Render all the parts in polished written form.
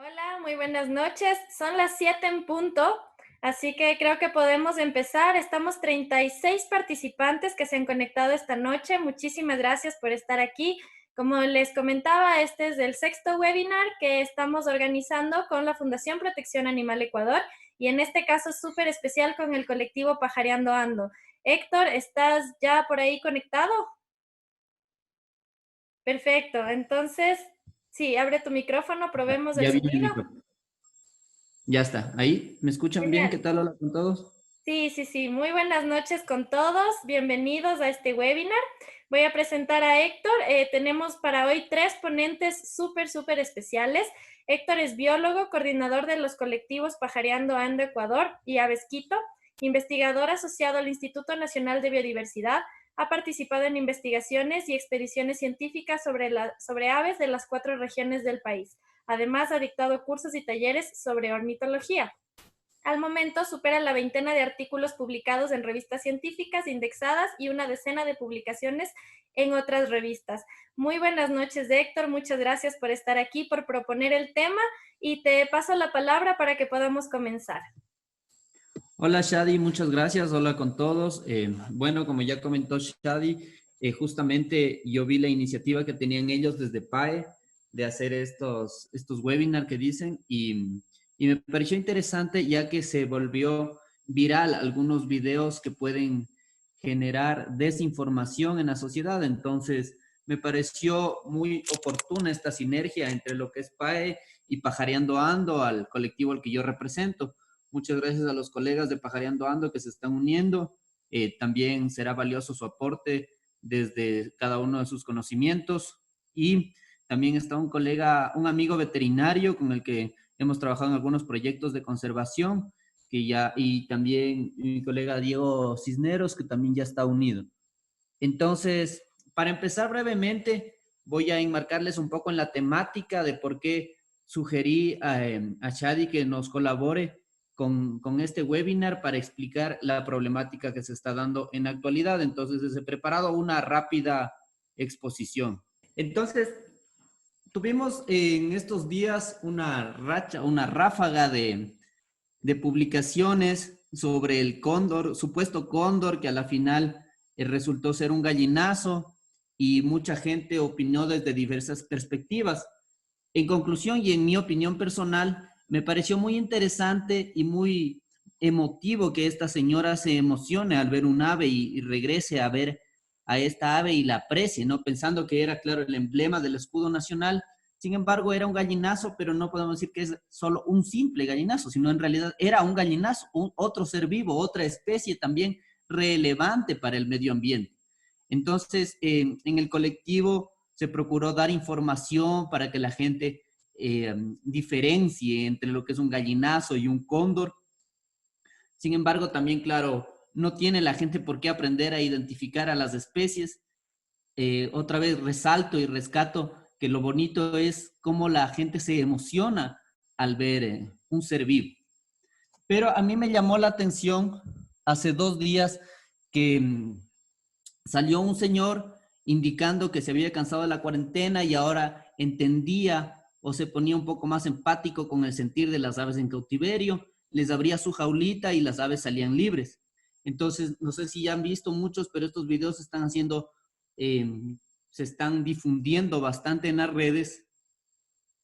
Hola, muy buenas noches. Son las 7 en punto, así que creo que podemos empezar. Estamos 36 participantes que se han conectado esta noche. Muchísimas gracias por estar aquí. Como les comentaba, este es el sexto webinar que estamos organizando con la Fundación Protección Animal Ecuador y en este caso es súper especial con el colectivo Pajareando Ando. Héctor, ¿estás ya por ahí conectado? Perfecto, entonces, sí, abre tu micrófono, probemos el Ya vi el sonido. micro. Ya está. ¿Ahí? ¿Me escuchan bien? Genial. ¿Qué tal? Hola con todos. Sí. Muy buenas noches con todos. Bienvenidos a este webinar. Voy a presentar a Héctor. Tenemos para hoy 3 ponentes súper especiales. Héctor es biólogo, coordinador de los colectivos Pajareando Ando Ecuador y Aves Quito, investigador asociado al Instituto Nacional de Biodiversidad. Ha participado en investigaciones y expediciones científicas sobre aves de las 4 regiones del país. Además, ha dictado cursos y talleres sobre ornitología. Al momento supera la veintena de artículos publicados en revistas científicas indexadas y una decena de publicaciones en otras revistas. Muy buenas noches, Héctor. Muchas gracias por estar aquí, por proponer el tema y te paso la palabra para que podamos comenzar. Hola Shadi, muchas gracias. Hola con todos. Bueno, como ya comentó Shadi, justamente yo vi la iniciativa que tenían ellos desde PAE de hacer estos webinars que dicen y me pareció interesante ya que se volvió viral algunos videos que pueden generar desinformación en la sociedad. Entonces, me pareció muy oportuna esta sinergia entre lo que es PAE y Pajareando Ando, al colectivo al que yo represento. Muchas gracias a los colegas de Pajareando Ando que se están uniendo. También será valioso su aporte desde cada uno de sus conocimientos. Y también está un colega, un amigo veterinario con el que hemos trabajado en algunos proyectos de conservación, y también mi colega Diego Cisneros, que también ya está unido. Entonces, para empezar brevemente, voy a enmarcarles un poco en la temática de por qué sugerí a Shadi que nos colabore con este webinar para explicar la problemática que se está dando en la actualidad. Entonces, he preparado una rápida exposición. Entonces, tuvimos en estos días una ráfaga de publicaciones sobre el cóndor, supuesto cóndor, que a la final resultó ser un gallinazo y mucha gente opinó desde diversas perspectivas. En conclusión y en mi opinión personal, me pareció muy interesante y muy emotivo que esta señora se emocione al ver un ave y regrese a ver a esta ave y la aprecie, ¿no? Pensando que era, claro, el emblema del escudo nacional. Sin embargo, era un gallinazo, pero no podemos decir que es solo un simple gallinazo, sino en realidad era un gallinazo, otro ser vivo, otra especie también relevante para el medio ambiente. Entonces, en el colectivo se procuró dar información para que la gente diferencie entre lo que es un gallinazo y un cóndor. Sin embargo, también, claro, no tiene la gente por qué aprender a identificar a las especies. Otra vez resalto y rescato que lo bonito es cómo la gente se emociona al ver un ser vivo. Pero a mí me llamó la atención hace 2 días que salió un señor indicando que se había cansado de la cuarentena y ahora entendía o se ponía un poco más empático con el sentir de las aves en cautiverio, les abría su jaulita y las aves salían libres. Entonces, no sé si ya han visto muchos, pero estos videos eh, se están difundiendo bastante en las redes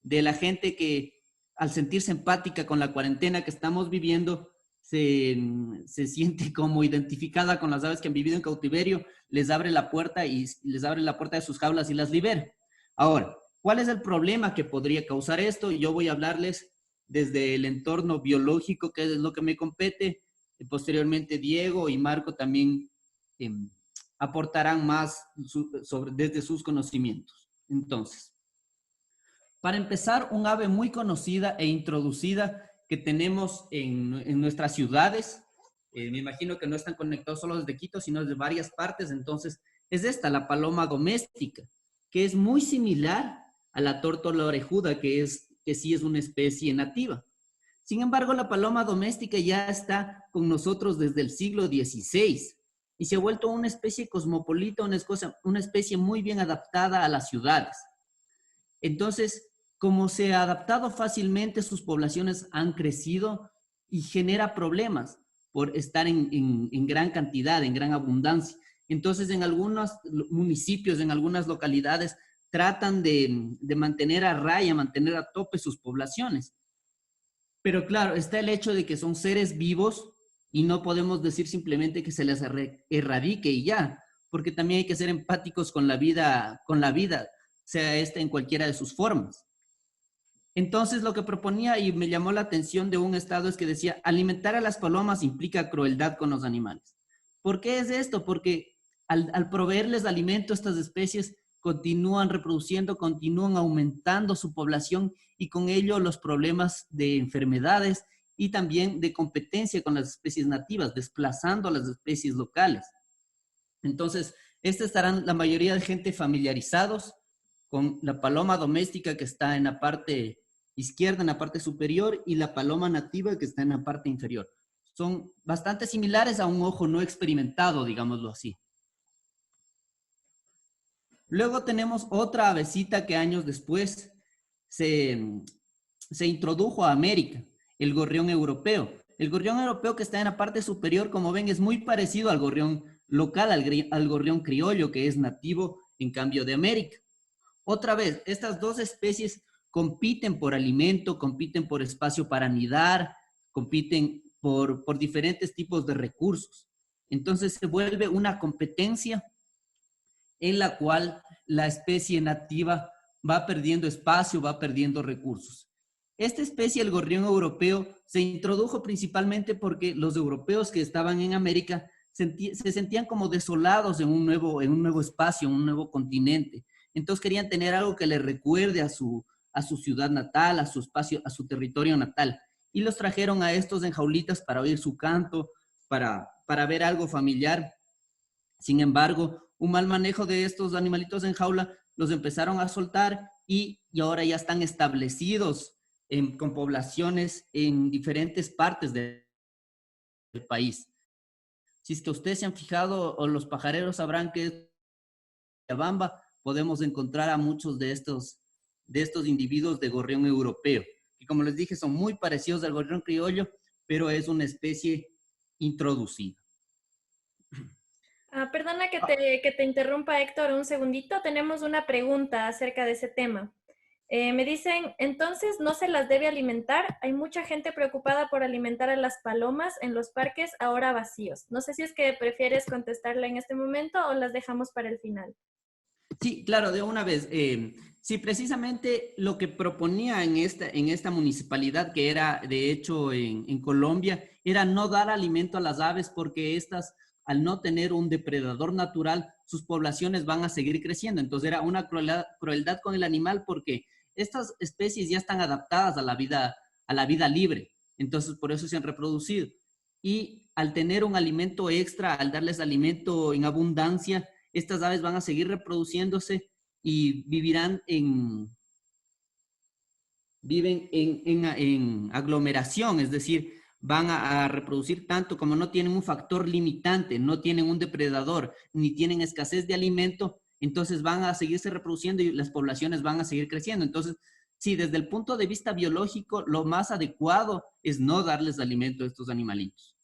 de la gente que al sentirse empática con la cuarentena que estamos viviendo, se siente como identificada con las aves que han vivido en cautiverio, les abre la puerta y les abre la puerta de sus jaulas y las libera. Ahora, ¿cuál es el problema que podría causar esto? Yo voy a hablarles desde el entorno biológico, que es lo que me compete. Posteriormente, Diego y Marco también eh, aportarán más desde sus conocimientos. Entonces, para empezar, un ave muy conocida e introducida que tenemos en nuestras ciudades. Me imagino que no están conectados solo desde Quito, sino desde varias partes. Entonces, es esta, la paloma doméstica, que es muy similar a la tórtola orejuda, que sí es una especie nativa. Sin embargo, la paloma doméstica ya está con nosotros desde el siglo XVI y se ha vuelto una especie cosmopolita, una especie muy bien adaptada a las ciudades. Entonces, como se ha adaptado fácilmente, sus poblaciones han crecido y genera problemas por estar en gran cantidad, en gran abundancia. Entonces, en algunos municipios, en algunas localidades, tratan de mantener a raya, mantener a tope sus poblaciones. Pero claro, está el hecho de que son seres vivos y no podemos decir simplemente que se les erradique y ya, porque también hay que ser empáticos con la vida, sea esta en cualquiera de sus formas. Entonces, lo que proponía y me llamó la atención de un estado es que decía, alimentar a las palomas implica crueldad con los animales. ¿Por qué es esto? Porque al proveerles alimento, estas especies continúan reproduciendo, continúan aumentando su población y con ello los problemas de enfermedades y también de competencia con las especies nativas, desplazando a las especies locales. Entonces, estarán la mayoría de gente familiarizados con la paloma doméstica que está en la parte izquierda, en la parte superior, y la paloma nativa que está en la parte inferior. Son bastante similares a un ojo no experimentado, digámoslo así. Luego tenemos otra avecita que años después se introdujo a América, el gorrión europeo. El gorrión europeo que está en la parte superior, como ven, es muy parecido al gorrión local, al gorrión criollo, que es nativo en cambio de América. Otra vez, estas dos especies compiten por alimento, compiten por espacio para anidar, compiten por diferentes tipos de recursos. Entonces se vuelve una competencia en la cual la especie nativa va perdiendo espacio, va perdiendo recursos. Esta especie, el gorrión europeo, se introdujo principalmente porque los europeos que estaban en América se sentían como desolados en un nuevo espacio, en un nuevo continente. Entonces querían tener algo que les recuerde a su ciudad natal, a su espacio, a su territorio natal. Y los trajeron a estos en jaulitas para oír su canto, para ver algo familiar. Sin embargo, un mal manejo de estos animalitos en jaula los empezaron a soltar y ahora ya están establecidos con poblaciones en diferentes partes del país. Si es que ustedes se han fijado o los pajareros sabrán que en Cochabamba podemos encontrar a muchos de estos individuos de gorrión europeo, que como les dije son muy parecidos al gorrión criollo, pero es una especie introducida. Perdona que te interrumpa, Héctor, un segundito. Tenemos una pregunta acerca de ese tema. Me dicen, entonces, ¿no se las debe alimentar? Hay mucha gente preocupada por alimentar a las palomas en los parques ahora vacíos. No sé si es que prefieres contestarla en este momento o las dejamos para el final. Sí, claro, de una vez. Sí, precisamente lo que proponía en esta municipalidad, que era de hecho en Colombia, era no dar alimento a las aves porque estas, al no tener un depredador natural, sus poblaciones van a seguir creciendo. Entonces era una crueldad con el animal porque estas especies ya están adaptadas a la vida libre. Entonces por eso se han reproducido. Y al tener un alimento extra, al darles alimento en abundancia, estas aves van a seguir reproduciéndose y viven en aglomeración, es decir, van a reproducir tanto como no tienen un factor limitante, no tienen un depredador, ni tienen escasez de alimento, entonces van a seguirse reproduciendo y las poblaciones van a seguir creciendo. Entonces, sí, desde el punto de vista biológico, lo más adecuado es no darles alimento a estos animalitos.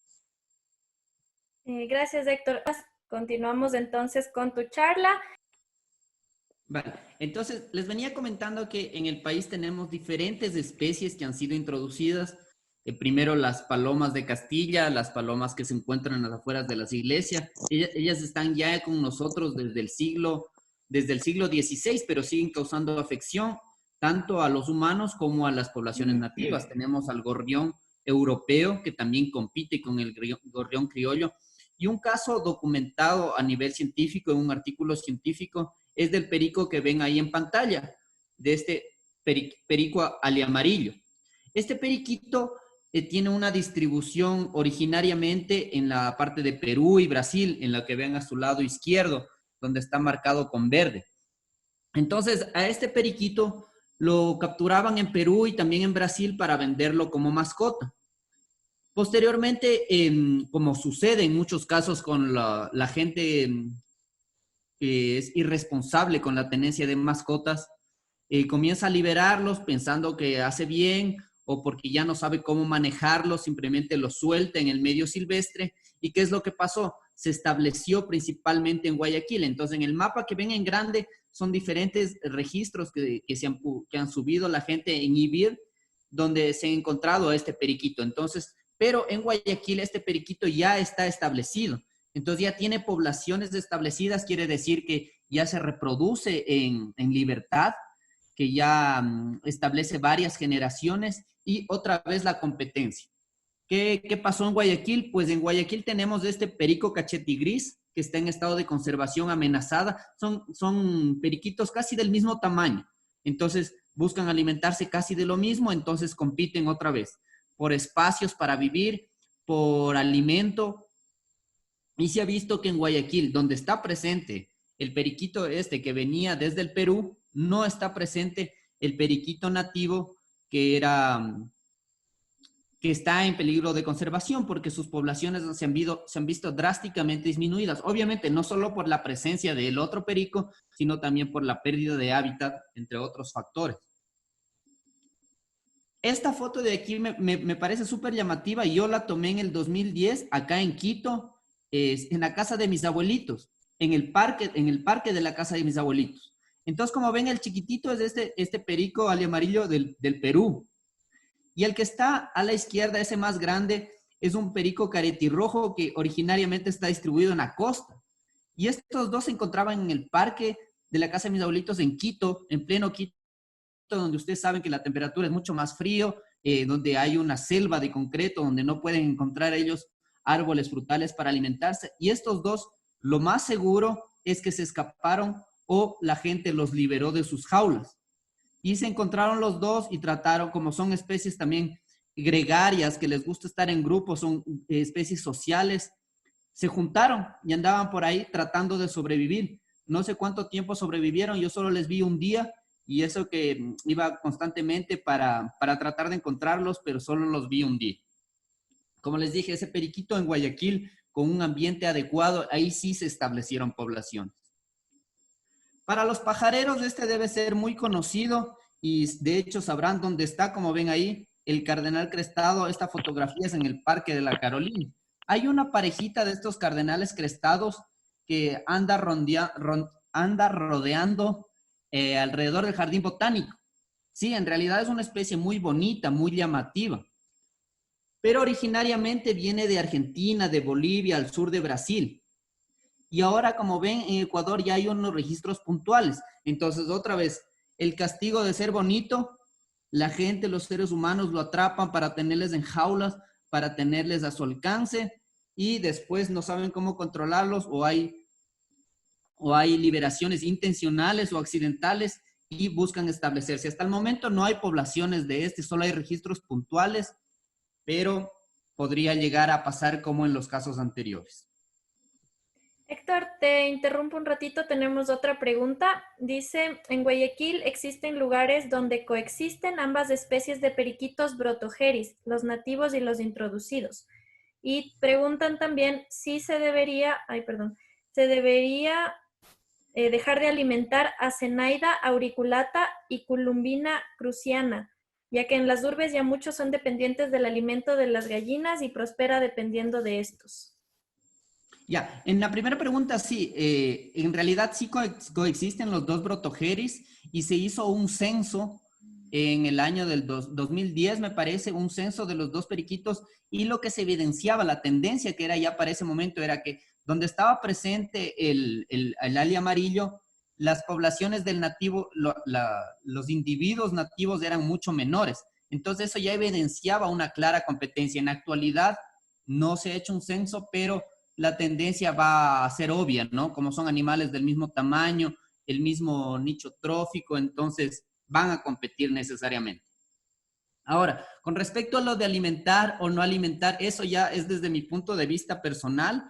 Gracias, Héctor. Continuamos entonces con tu charla. Vale, entonces les venía comentando que en el país tenemos diferentes especies que han sido introducidas. Primero las palomas de Castilla, las palomas que se encuentran en las afueras de las iglesias. Ellas están ya con nosotros desde el siglo XVI, pero siguen causando afección tanto a los humanos como a las poblaciones nativas. Tenemos al gorrión europeo que también compite con el gorrión criollo. Y un caso documentado a nivel científico, en un artículo científico, es del perico que ven ahí en pantalla, de este perico aliamarillo. Este periquito tiene una distribución originariamente en la parte de Perú y Brasil, en la que ven a su lado izquierdo, donde está marcado con verde. Entonces, a este periquito lo capturaban en Perú y también en Brasil para venderlo como mascota. Posteriormente, como sucede en muchos casos con la gente que es irresponsable con la tenencia de mascotas, comienza a liberarlos pensando que hace bien o porque ya no sabe cómo manejarlos, simplemente los suelta en el medio silvestre. ¿Y qué es lo que pasó? Se estableció principalmente en Guayaquil. Entonces, en el mapa que ven en grande son diferentes registros que han subido la gente en IBIR, donde se ha encontrado a este periquito. Entonces, pero en Guayaquil este periquito ya está establecido. Entonces ya tiene poblaciones establecidas, quiere decir que ya se reproduce en libertad, que ya establece varias generaciones y otra vez la competencia. ¿Qué pasó en Guayaquil? Pues en Guayaquil tenemos este perico cachetigris que está en estado de conservación amenazada. Son periquitos casi del mismo tamaño. Entonces buscan alimentarse casi de lo mismo, entonces compiten otra vez por espacios para vivir, por alimento. Y se ha visto que en Guayaquil, donde está presente el periquito este que venía desde el Perú, no está presente el periquito nativo que que está en peligro de conservación porque sus poblaciones se han visto drásticamente disminuidas. Obviamente, no solo por la presencia del otro perico, sino también por la pérdida de hábitat, entre otros factores. Esta foto de aquí me parece súper llamativa y yo la tomé en el 2010 acá en Quito, en la casa de mis abuelitos, en el parque de la casa de mis abuelitos. Entonces, como ven, el chiquitito es este perico amarillo del Perú. Y el que está a la izquierda, ese más grande, es un perico caretirrojo que originariamente está distribuido en la costa. Y estos dos se encontraban en el parque de la casa de mis abuelitos en Quito, en pleno Quito, donde ustedes saben que la temperatura es mucho más frío, donde hay una selva de concreto, donde no pueden encontrar ellos árboles frutales para alimentarse. Y estos dos, lo más seguro es que se escaparon o la gente los liberó de sus jaulas. Y se encontraron los dos y trataron, como son especies también gregarias, que les gusta estar en grupos, son especies sociales, se juntaron y andaban por ahí tratando de sobrevivir. No sé cuánto tiempo sobrevivieron, yo solo les vi un día y eso que iba constantemente para tratar de encontrarlos, pero solo los vi un día. Como les dije, ese periquito en Guayaquil, con un ambiente adecuado, ahí sí se establecieron poblaciones. Para los pajareros este debe ser muy conocido y de hecho sabrán dónde está, como ven ahí, el cardenal crestado. Esta fotografía es en el Parque de la Carolina. Hay una parejita de estos cardenales crestados que anda rodeando alrededor del jardín botánico. Sí, en realidad es una especie muy bonita, muy llamativa, pero originariamente viene de Argentina, de Bolivia, al sur de Brasil. Y ahora, como ven, en Ecuador ya hay unos registros puntuales. Entonces, otra vez, el castigo de ser bonito, la gente, los seres humanos lo atrapan para tenerles en jaulas, para tenerles a su alcance, y después no saben cómo controlarlos o hay liberaciones intencionales o accidentales y buscan establecerse. Hasta el momento no hay poblaciones de solo hay registros puntuales, pero podría llegar a pasar como en los casos anteriores. Héctor, te interrumpo un ratito, tenemos otra pregunta. Dice, en Guayaquil existen lugares donde coexisten ambas especies de periquitos brotogeris, los nativos y los introducidos. Y preguntan también si se debería dejar de alimentar a Zenaida auriculata y Columbina cruciana, ya que en las urbes ya muchos son dependientes del alimento de las gallinas y prospera dependiendo de estos. Ya, en la primera pregunta sí, en realidad sí coexisten los dos brotogeris y se hizo un censo en el año del 2010, me parece, un censo de los dos periquitos y lo que se evidenciaba, la tendencia que era ya para ese momento era que donde estaba presente el ali amarillo, las poblaciones del nativo, los individuos nativos eran mucho menores. Entonces eso ya evidenciaba una clara competencia. En la actualidad no se ha hecho un censo, pero la tendencia va a ser obvia, ¿no? Como son animales del mismo tamaño, el mismo nicho trófico, entonces van a competir necesariamente. Ahora, con respecto a lo de alimentar o no alimentar, eso ya es desde mi punto de vista personal.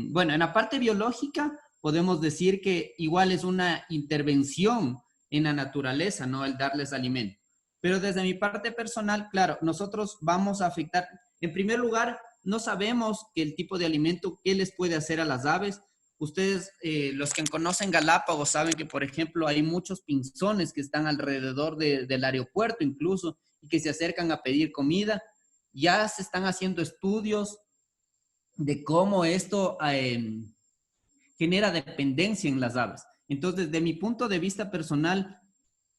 Bueno, en la parte biológica podemos decir que igual es una intervención en la naturaleza, ¿no? El darles alimento. Pero desde mi parte personal, claro, nosotros vamos a afectar, en primer lugar, no sabemos que el tipo de alimento, qué les puede hacer a las aves, Ustedes, los que conocen Galápagos, saben que, por ejemplo, hay muchos pinzones que están alrededor del aeropuerto incluso y que se acercan a pedir comida. Ya se están haciendo estudios de cómo esto genera dependencia en las aves. Entonces, desde mi punto de vista personal,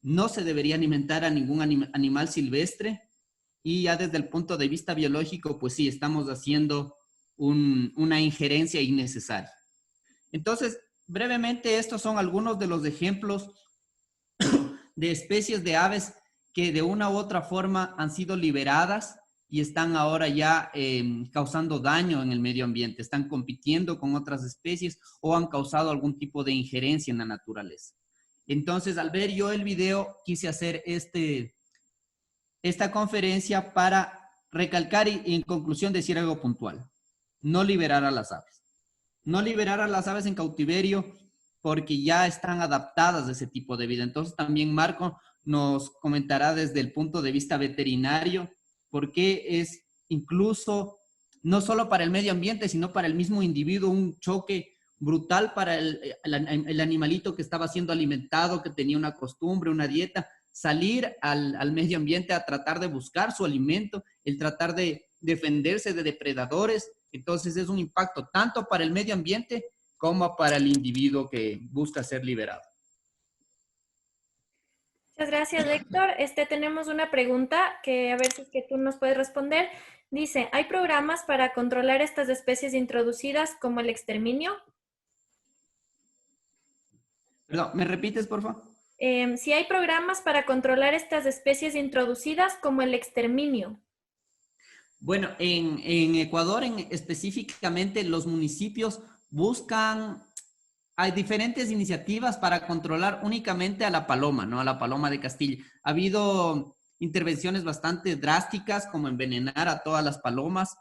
no se debería alimentar a ningún animal silvestre, y ya desde el punto de vista biológico, pues sí, estamos haciendo una injerencia innecesaria. Entonces, brevemente, estos son algunos de los ejemplos de especies de aves que de una u otra forma han sido liberadas y están ahora ya causando daño en el medio ambiente, están compitiendo con otras especies o han causado algún tipo de injerencia en la naturaleza. Entonces, al ver yo el video, quise hacer esta conferencia para recalcar y en conclusión decir algo puntual. No liberar a las aves. No liberar a las aves en cautiverio porque ya están adaptadas a ese tipo de vida. Entonces también Marco nos comentará desde el punto de vista veterinario por qué es incluso no solo para el medio ambiente, sino para el mismo individuo un choque brutal para el animalito que estaba siendo alimentado, que tenía una costumbre, una dieta, salir al medio ambiente a tratar de buscar su alimento, el tratar de defenderse de depredadores. Entonces es un impacto tanto para el medio ambiente como para el individuo que busca ser liberado. Muchas gracias, Héctor. Tenemos una pregunta que a ver si es que tú nos puedes responder. Dice, ¿hay programas para controlar estas especies introducidas como el exterminio? Perdón, ¿me repites, por favor? Si hay programas para controlar estas especies introducidas como el exterminio. Bueno, en Ecuador específicamente los municipios buscan, hay diferentes iniciativas para controlar únicamente a la paloma, ¿no? A la paloma de Castilla. Ha habido intervenciones bastante drásticas como envenenar a todas las palomas,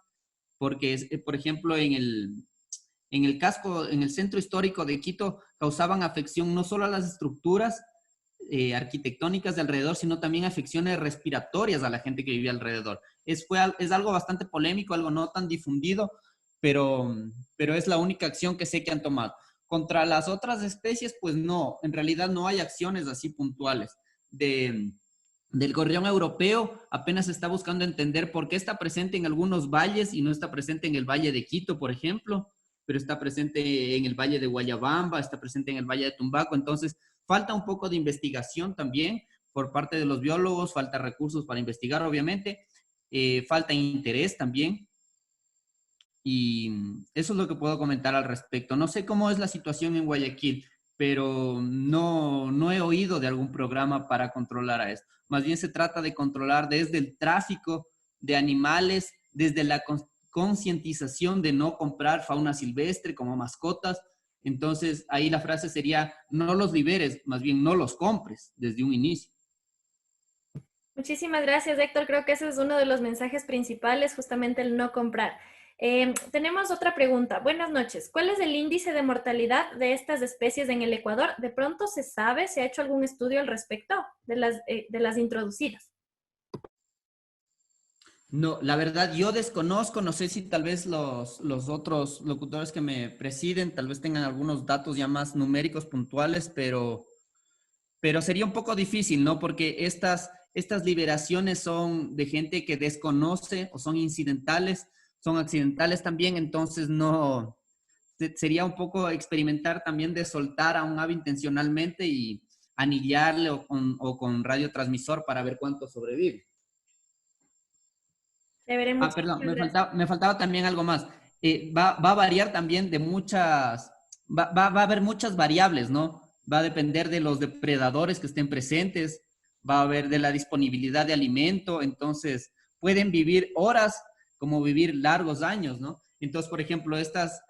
porque, por ejemplo, en el casco, en el centro histórico de Quito, causaban afección no solo a las estructuras arquitectónicas de alrededor, sino también afecciones respiratorias a la gente que vivía alrededor. Es algo bastante polémico, algo no tan difundido, pero es la única acción que sé que han tomado. Contra las otras especies, pues no, en realidad no hay acciones así puntuales. Del gorrión europeo apenas se está buscando entender por qué está presente en algunos valles y no está presente en el Valle de Quito, por ejemplo, pero está presente en el Valle de Guayabamba, está presente en el Valle de Tumbaco. Entonces, falta un poco de investigación también por parte de los biólogos, falta recursos para investigar, obviamente, falta interés también. Y eso es lo que puedo comentar al respecto. No sé cómo es la situación en Guayaquil, pero no he oído de algún programa para controlar a esto. Más bien se trata de controlar desde el tráfico de animales, desde la concientización de no comprar fauna silvestre como mascotas. Entonces, ahí la frase sería, no los liberes, más bien no los compres desde un inicio. Muchísimas gracias, Héctor. Creo que ese es uno de los mensajes principales, justamente el no comprar. Tenemos otra pregunta. Buenas noches. ¿Cuál es el índice de mortalidad de estas especies en el Ecuador? ¿De pronto se sabe? ¿Se ha hecho algún estudio al respecto de las introducidas? No, la verdad yo desconozco, no sé si tal vez los otros locutores que me presiden tal vez tengan algunos datos ya más numéricos puntuales, pero sería un poco difícil, ¿no? Porque estas liberaciones son de gente que desconoce o son incidentales, son accidentales también, entonces no, sería un poco experimentar también de soltar a un ave intencionalmente y anillarle o con radiotransmisor para ver cuánto sobrevive. Perdón, Muchísimas gracias. me faltaba también algo más. Va a variar también de va a haber muchas variables, ¿no? Va a depender de los depredadores que estén presentes, va a haber de la disponibilidad de alimento, entonces pueden vivir horas como vivir largos años, ¿no? Entonces, por ejemplo,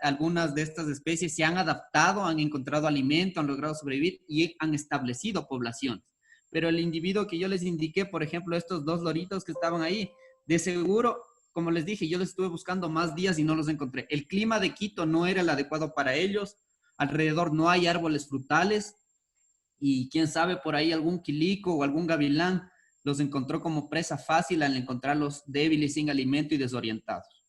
algunas de estas especies se han adaptado, han encontrado alimento, han logrado sobrevivir y han establecido poblaciones. Pero el individuo que yo les indiqué, por ejemplo, estos dos loritos que estaban ahí, de seguro, como les dije, yo les estuve buscando más días y no los encontré. El clima de Quito no era el adecuado para ellos. Alrededor no hay árboles frutales y quién sabe, por ahí algún quilico o algún gavilán los encontró como presa fácil al encontrarlos débiles, sin alimento y desorientados.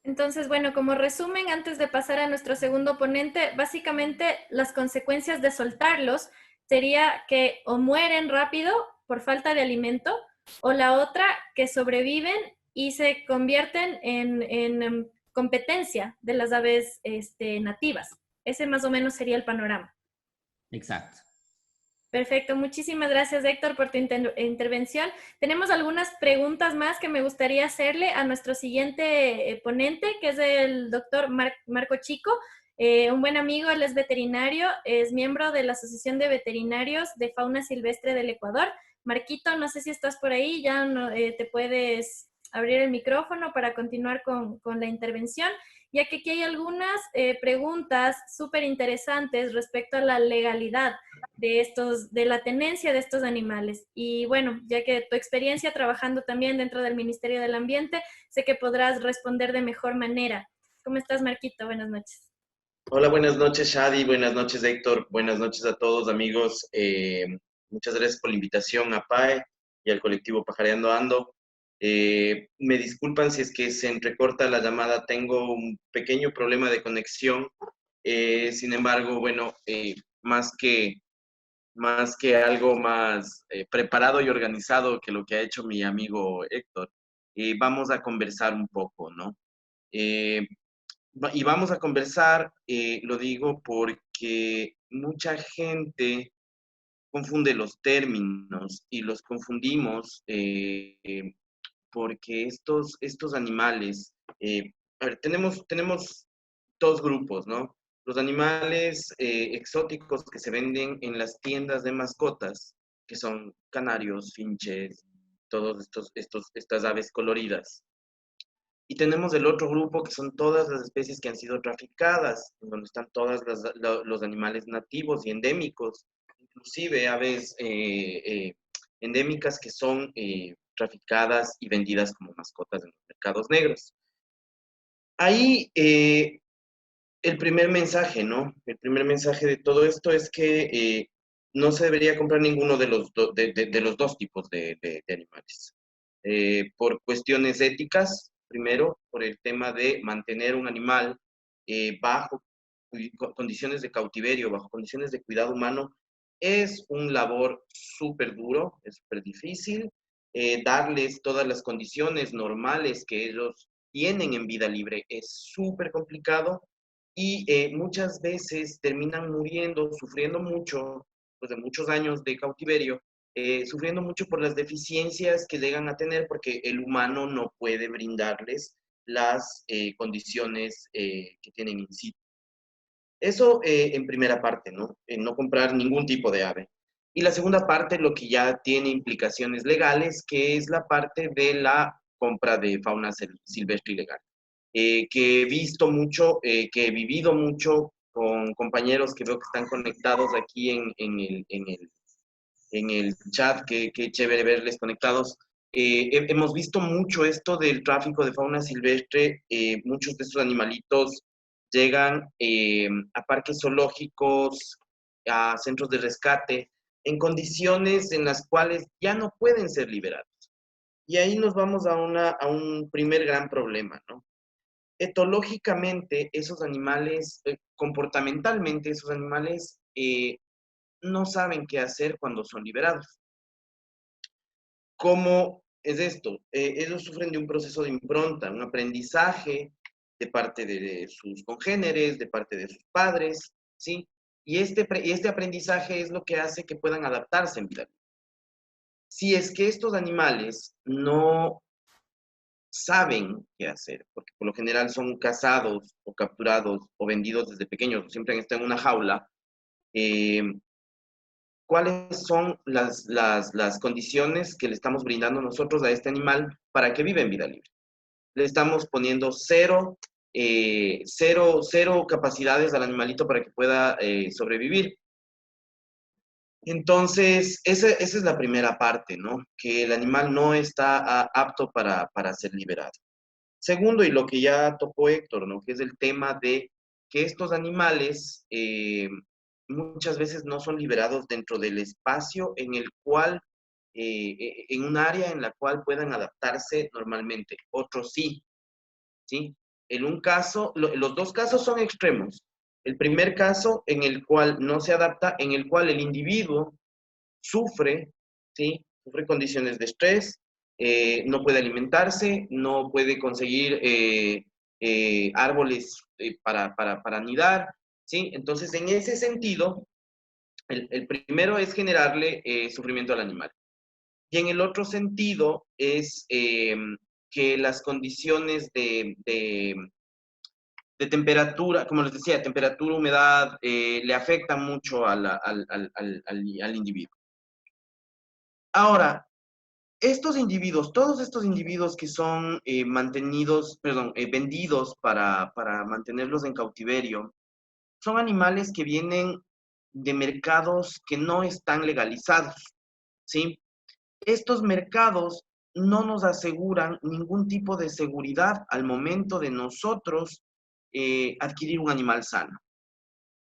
Entonces, bueno, como resumen, antes de pasar a nuestro segundo ponente, básicamente las consecuencias de soltarlos sería que o mueren rápido por falta de alimento, o la otra, que sobreviven y se convierten en competencia de las aves nativas. Ese más o menos sería el panorama. Exacto. Perfecto, muchísimas gracias Héctor por tu intervención. Tenemos algunas preguntas más que me gustaría hacerle a nuestro siguiente ponente, que es el doctor Marco Chico, un buen amigo, él es veterinario, es miembro de la Asociación de Veterinarios de Fauna Silvestre del Ecuador. Marquito, no sé si estás por ahí, ya no, te puedes abrir el micrófono para continuar con la intervención, ya que aquí hay algunas preguntas súper interesantes respecto a la legalidad de la tenencia de estos animales. Y bueno, ya que tu experiencia trabajando también dentro del Ministerio del Ambiente, sé que podrás responder de mejor manera. ¿Cómo estás, Marquito? Buenas noches. Hola, buenas noches, Shadi. Buenas noches, Héctor. Buenas noches a todos, amigos. Muchas gracias por la invitación a PAE y al colectivo Pajareando Ando. Me disculpan si es que se entrecorta la llamada. Tengo un pequeño problema de conexión. Sin embargo, bueno, más que algo más preparado y organizado que lo que ha hecho mi amigo Héctor, vamos a conversar un poco, ¿no? Eh, y vamos a conversar, lo digo porque mucha gente confunde los términos y los confundimos porque estos animales, a ver, tenemos dos grupos, ¿no? Los animales exóticos que se venden en las tiendas de mascotas, que son canarios, finches, todos estas aves coloridas. Y tenemos el otro grupo que son todas las especies que han sido traficadas, donde están todos los animales nativos y endémicos, inclusive aves endémicas que son traficadas y vendidas como mascotas en los mercados negros. Ahí el primer mensaje, ¿no? El primer mensaje de todo esto es que no se debería comprar ninguno de de los dos tipos de animales. Por cuestiones éticas, primero, por el tema de mantener un animal bajo condiciones de cautiverio, bajo condiciones de cuidado humano, es un labor súper duro, es súper difícil. Darles todas las condiciones normales que ellos tienen en vida libre es súper complicado y muchas veces terminan muriendo, sufriendo mucho, pues de muchos años de cautiverio, sufriendo mucho por las deficiencias que llegan a tener porque el humano no puede brindarles las condiciones que tienen in situ. Eso en primera parte, ¿no? No comprar ningún tipo de ave. Y la segunda parte, lo que ya tiene implicaciones legales, que es la parte de la compra de fauna silvestre ilegal. Que he visto mucho, que he vivido mucho con compañeros que veo que están conectados aquí en el chat, que chévere verles conectados. Hemos visto mucho esto del tráfico de fauna silvestre, muchos de estos animalitos llegan a parques zoológicos, a centros de rescate, en condiciones en las cuales ya no pueden ser liberados. Y ahí nos vamos a un primer gran problema, ¿no? Etológicamente, esos animales, comportamentalmente, esos animales no saben qué hacer cuando son liberados. ¿Cómo es esto? Ellos sufren de un proceso de impronta, un aprendizaje de parte de sus congéneres, de parte de sus padres, ¿sí? Y este aprendizaje es lo que hace que puedan adaptarse en vida. Si es que estos animales no saben qué hacer, porque por lo general son cazados o capturados o vendidos desde pequeños, siempre están en una jaula, eh, cuáles son las condiciones que le estamos brindando nosotros a este animal para que viva en vida libre. Le estamos poniendo cero capacidades al animalito para que pueda sobrevivir. Entonces, esa es la primera parte, ¿no? Que el animal no está apto para ser liberado. Segundo, y lo que ya tocó Héctor, ¿no? Que es el tema de que estos animales muchas veces no son liberados dentro del espacio en el cual, en un área en la cual puedan adaptarse normalmente. Otros sí, ¿sí? En un caso, los dos casos son extremos. El primer caso en el cual no se adapta, en el cual el individuo sufre, ¿sí? Sufre condiciones de estrés, no puede alimentarse, no puede conseguir árboles para anidar, ¿sí? Entonces, en ese sentido, el primero es generarle sufrimiento al animal. Y en el otro sentido es que las condiciones de temperatura, como les decía, temperatura, humedad, le afectan mucho al individuo. Ahora, estos individuos, todos estos individuos que son vendidos para mantenerlos en cautiverio, son animales que vienen de mercados que no están legalizados, ¿sí? Estos mercados no nos aseguran ningún tipo de seguridad al momento de nosotros adquirir un animal sano.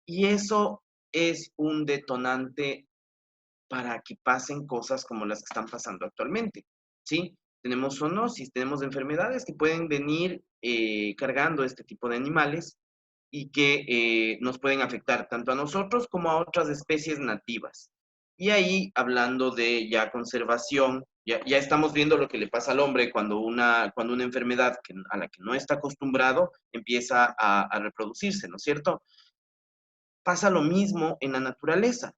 Y eso es un detonante para que pasen cosas como las que están pasando actualmente, ¿sí? Tenemos zoonosis, tenemos enfermedades que pueden venir cargando este tipo de animales y que nos pueden afectar tanto a nosotros como a otras especies nativas. Y ahí, hablando de ya conservación, ya estamos viendo lo que le pasa al hombre cuando cuando una enfermedad a la que no está acostumbrado empieza a reproducirse, ¿no es cierto? Pasa lo mismo en la naturaleza,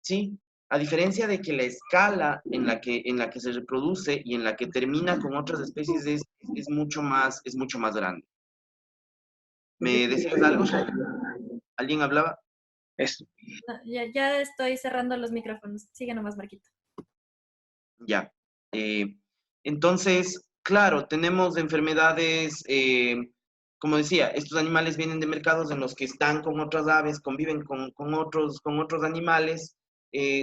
¿sí? A diferencia de que la escala en la que se reproduce y en la que termina con otras especies es mucho más grande. ¿Me decías algo, Shai? ¿Alguien hablaba? Eso. No, ya estoy cerrando los micrófonos. Sigue nomás, Marquito. Ya. Entonces, claro, tenemos enfermedades, como decía, estos animales vienen de mercados en los que están con otras aves, conviven con otros animales.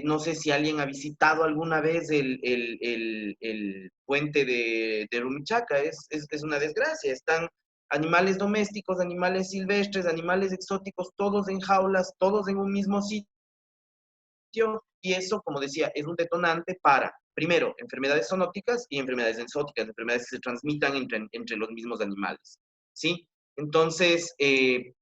No sé si alguien ha visitado alguna vez el puente de Rumichaca, es una desgracia. Están animales domésticos, animales silvestres, animales exóticos, todos en jaulas, todos en un mismo sitio y eso, como decía, es un detonante para, primero, enfermedades zoonóticas y enfermedades exóticas, enfermedades que se transmitan entre los mismos animales, ¿sí? Entonces, se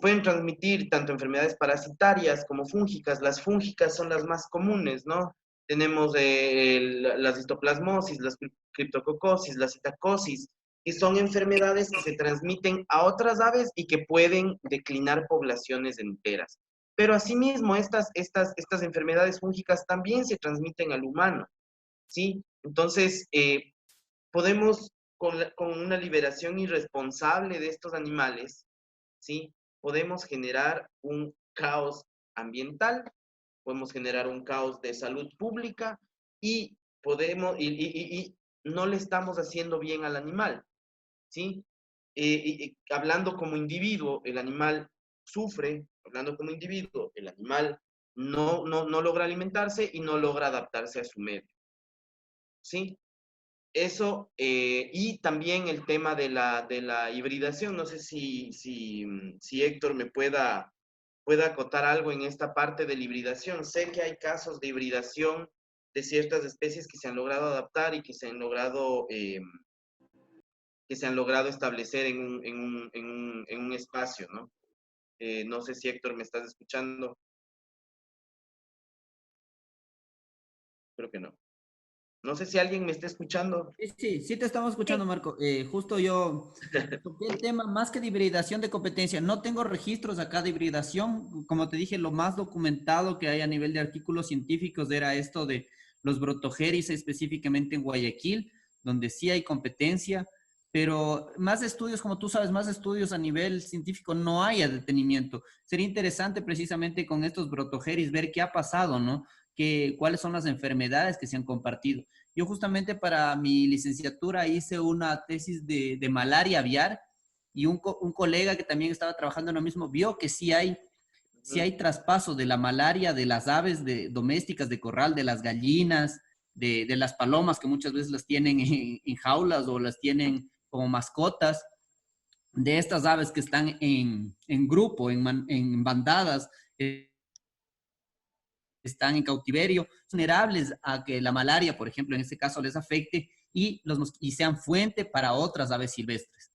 pueden transmitir tanto enfermedades parasitarias como fúngicas. Las fúngicas son las más comunes, ¿no? Tenemos las histoplasmosis, las criptococosis, la citacosis, que son enfermedades que se transmiten a otras aves y que pueden declinar poblaciones enteras. Pero asimismo, estas enfermedades fúngicas también se transmiten al humano, ¿sí? Entonces, podemos, con una liberación irresponsable de estos animales, ¿sí? Podemos generar un caos ambiental, podemos generar un caos de salud pública y no le estamos haciendo bien al animal, ¿sí? Hablando como individuo, el animal sufre, hablando como individuo, el animal no logra alimentarse y no logra adaptarse a su medio, ¿sí? Eso, y también el tema de la hibridación. No sé si Héctor me pueda acotar algo en esta parte de la hibridación. Sé que hay casos de hibridación de ciertas especies que se han logrado adaptar y que se han logrado establecer en un espacio, ¿no? No sé si Héctor me estás escuchando. Creo que no. No sé si alguien me está escuchando. Sí, te estamos escuchando, Marco. Justo yo toqué el tema más que de hibridación de competencia. No tengo registros acá de hibridación. Como te dije, lo más documentado que hay a nivel de artículos científicos era esto de los brotogeris, específicamente en Guayaquil, donde sí hay competencia, pero más estudios, como tú sabes, más estudios a nivel científico no hay a detenimiento. Sería interesante precisamente con estos brotogeris ver qué ha pasado, ¿no? Cuáles son las enfermedades que se han compartido. Yo justamente para mi licenciatura hice una tesis de malaria aviar y un colega que también estaba trabajando en lo mismo vio que sí hay traspaso de la malaria de las aves domésticas de corral, de las gallinas, de las palomas que muchas veces las tienen en jaulas o las tienen como mascotas, de estas aves que están en grupo, en bandadas, están en cautiverio, vulnerables a que la malaria, por ejemplo, en este caso les afecte y sean fuente para otras aves silvestres.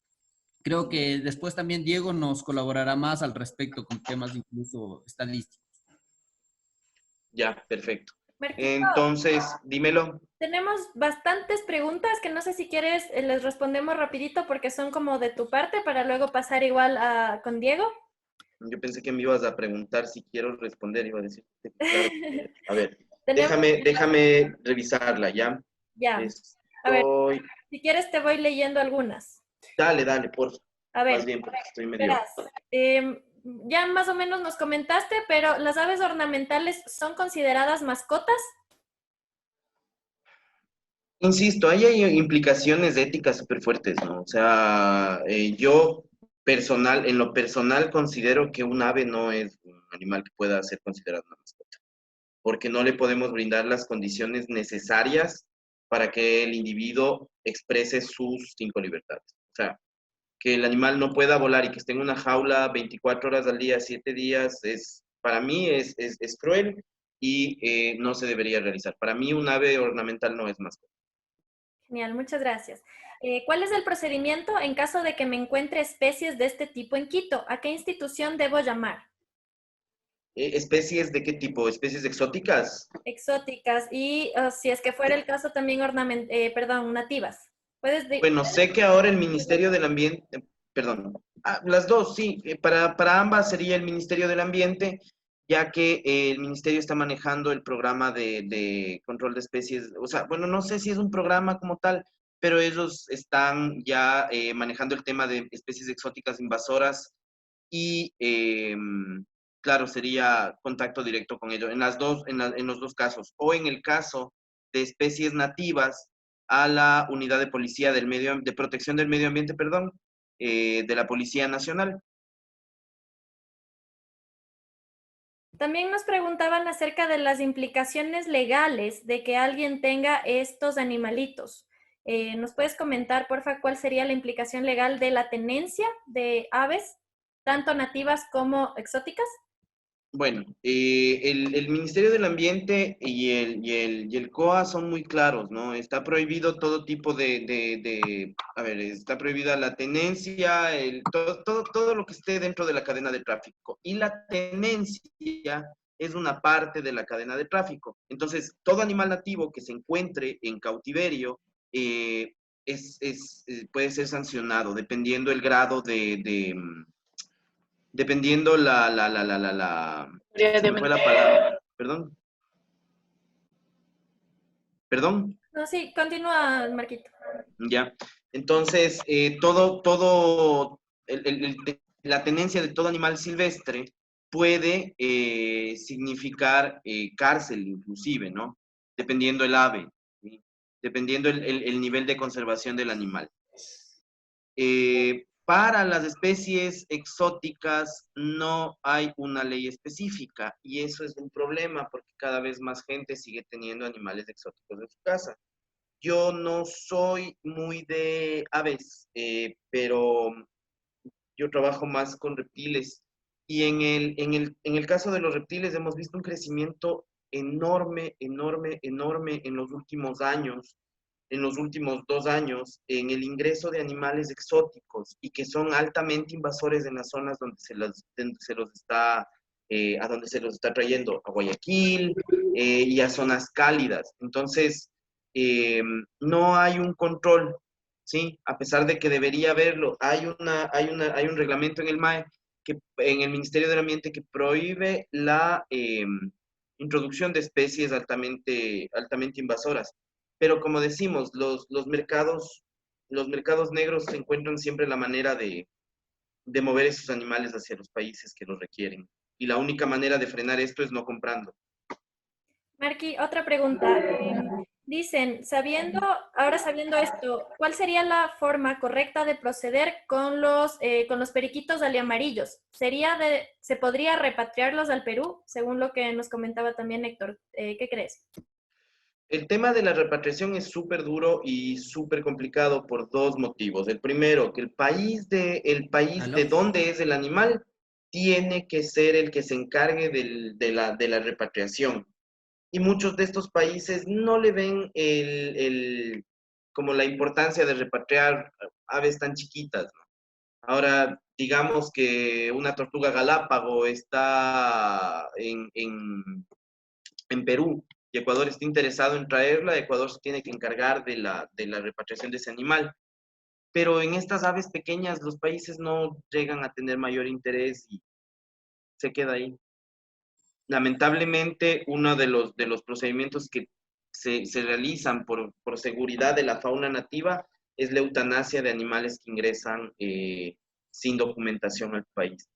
Creo que después también Diego nos colaborará más al respecto con temas incluso estadísticos. Ya, perfecto. Marquito, Entonces, dímelo. tenemos bastantes preguntas que no sé si quieres, les respondemos rapidito porque son como de tu parte para luego pasar igual con Diego. Yo pensé que me ibas a preguntar si quiero responder, iba a decir, claro que quiero. A ver, Tenemos, déjame revisarla, ¿ya? ya, a ver, Estoy... si quieres te voy leyendo algunas. Dale, por favor. A Más ver, bien, porque estoy medio... verás, ya más o menos nos comentaste, pero ¿las aves ornamentales son consideradas mascotas? Insisto, ahí hay implicaciones éticas súper fuertes, ¿no? O sea, yo en lo personal considero que un ave no es un animal que pueda ser considerado una mascota, porque no le podemos brindar las condiciones necesarias para que el individuo exprese sus 5 libertades. O sea, que el animal no pueda volar y que esté en una jaula 24 horas al día, 7 días, para mí es cruel y no se debería realizar. Para mí un ave ornamental no es mascota. Genial, muchas gracias. ¿Cuál es el procedimiento en caso de que me encuentre especies de este tipo en Quito? ¿A qué institución debo llamar? ¿Especies de qué tipo? ¿Especies exóticas? Exóticas y si es que fuera el caso también perdón, nativas. Bueno, sé que ahora el Ministerio del Ambiente, perdón, las dos, sí, para ambas sería el Ministerio del Ambiente, ya que el Ministerio está manejando el programa de control de especies, o sea, bueno, no sé si es un programa como tal, pero ellos están ya manejando el tema de especies exóticas invasoras y, claro, sería contacto directo con ellos, en los dos casos, o en el caso de especies nativas, a la unidad de policía de protección del medio ambiente, perdón, de la Policía Nacional. También nos preguntaban acerca de las implicaciones legales de que alguien tenga estos animalitos. ¿Nos puedes comentar, porfa, cuál sería la implicación legal de la tenencia de aves, tanto nativas como exóticas? Bueno, el Ministerio del Ambiente y el COA son muy claros, ¿no? Está prohibido todo tipo a ver, está prohibida la tenencia, todo lo que esté dentro de la cadena de tráfico. Y la tenencia es una parte de la cadena de tráfico. Entonces, todo animal nativo que se encuentre en cautiverio puede ser sancionado dependiendo el grado dependiendo se me fue la palabra, perdón, No, sí, continúa, Marquito. ya. Entonces, todo, la tenencia de todo animal silvestre puede significar cárcel inclusive, ¿no? Dependiendo el ave, ¿sí? Dependiendo el nivel de conservación del animal. Para las especies exóticas no hay una ley específica y eso es un problema porque cada vez más gente sigue teniendo animales exóticos en su casa. Yo no soy muy de aves, pero yo trabajo más con reptiles y en el caso de los reptiles hemos visto un crecimiento enorme en los últimos años, en los últimos 2 años, en el ingreso de animales exóticos y que son altamente invasores en las zonas donde se los está, a donde se los está trayendo, a Guayaquil y a zonas cálidas. Entonces, no hay un control, ¿sí? A pesar de que debería haberlo. Hay un reglamento en el MAE, en el Ministerio del Ambiente, que prohíbe la introducción de especies altamente invasoras. Pero como decimos, los mercados negros encuentran siempre la manera de mover esos animales hacia los países que los requieren. Y la única manera de frenar esto es no comprando. Marqui, otra pregunta. Dicen, ahora sabiendo esto, ¿cuál sería la forma correcta de proceder con los periquitos aliamarillos? ¿Se podría repatriarlos al Perú, según lo que nos comentaba también Héctor? ¿Qué crees? El tema de la repatriación es súper duro y súper complicado por dos motivos. El primero, que el país de ¿Aló? donde es el animal tiene que ser el que se encargue de la repatriación. Y muchos de estos países no le ven como la importancia de repatriar aves tan chiquitas, ¿no? Ahora, digamos que una tortuga galápago está en Perú y Ecuador está interesado en traerla, Ecuador se tiene que encargar de la repatriación de ese animal. Pero en estas aves pequeñas los países no llegan a tener mayor interés y se queda ahí. Lamentablemente, uno de los procedimientos que se realizan por seguridad de la fauna nativa es la eutanasia de animales que ingresan sin documentación al país.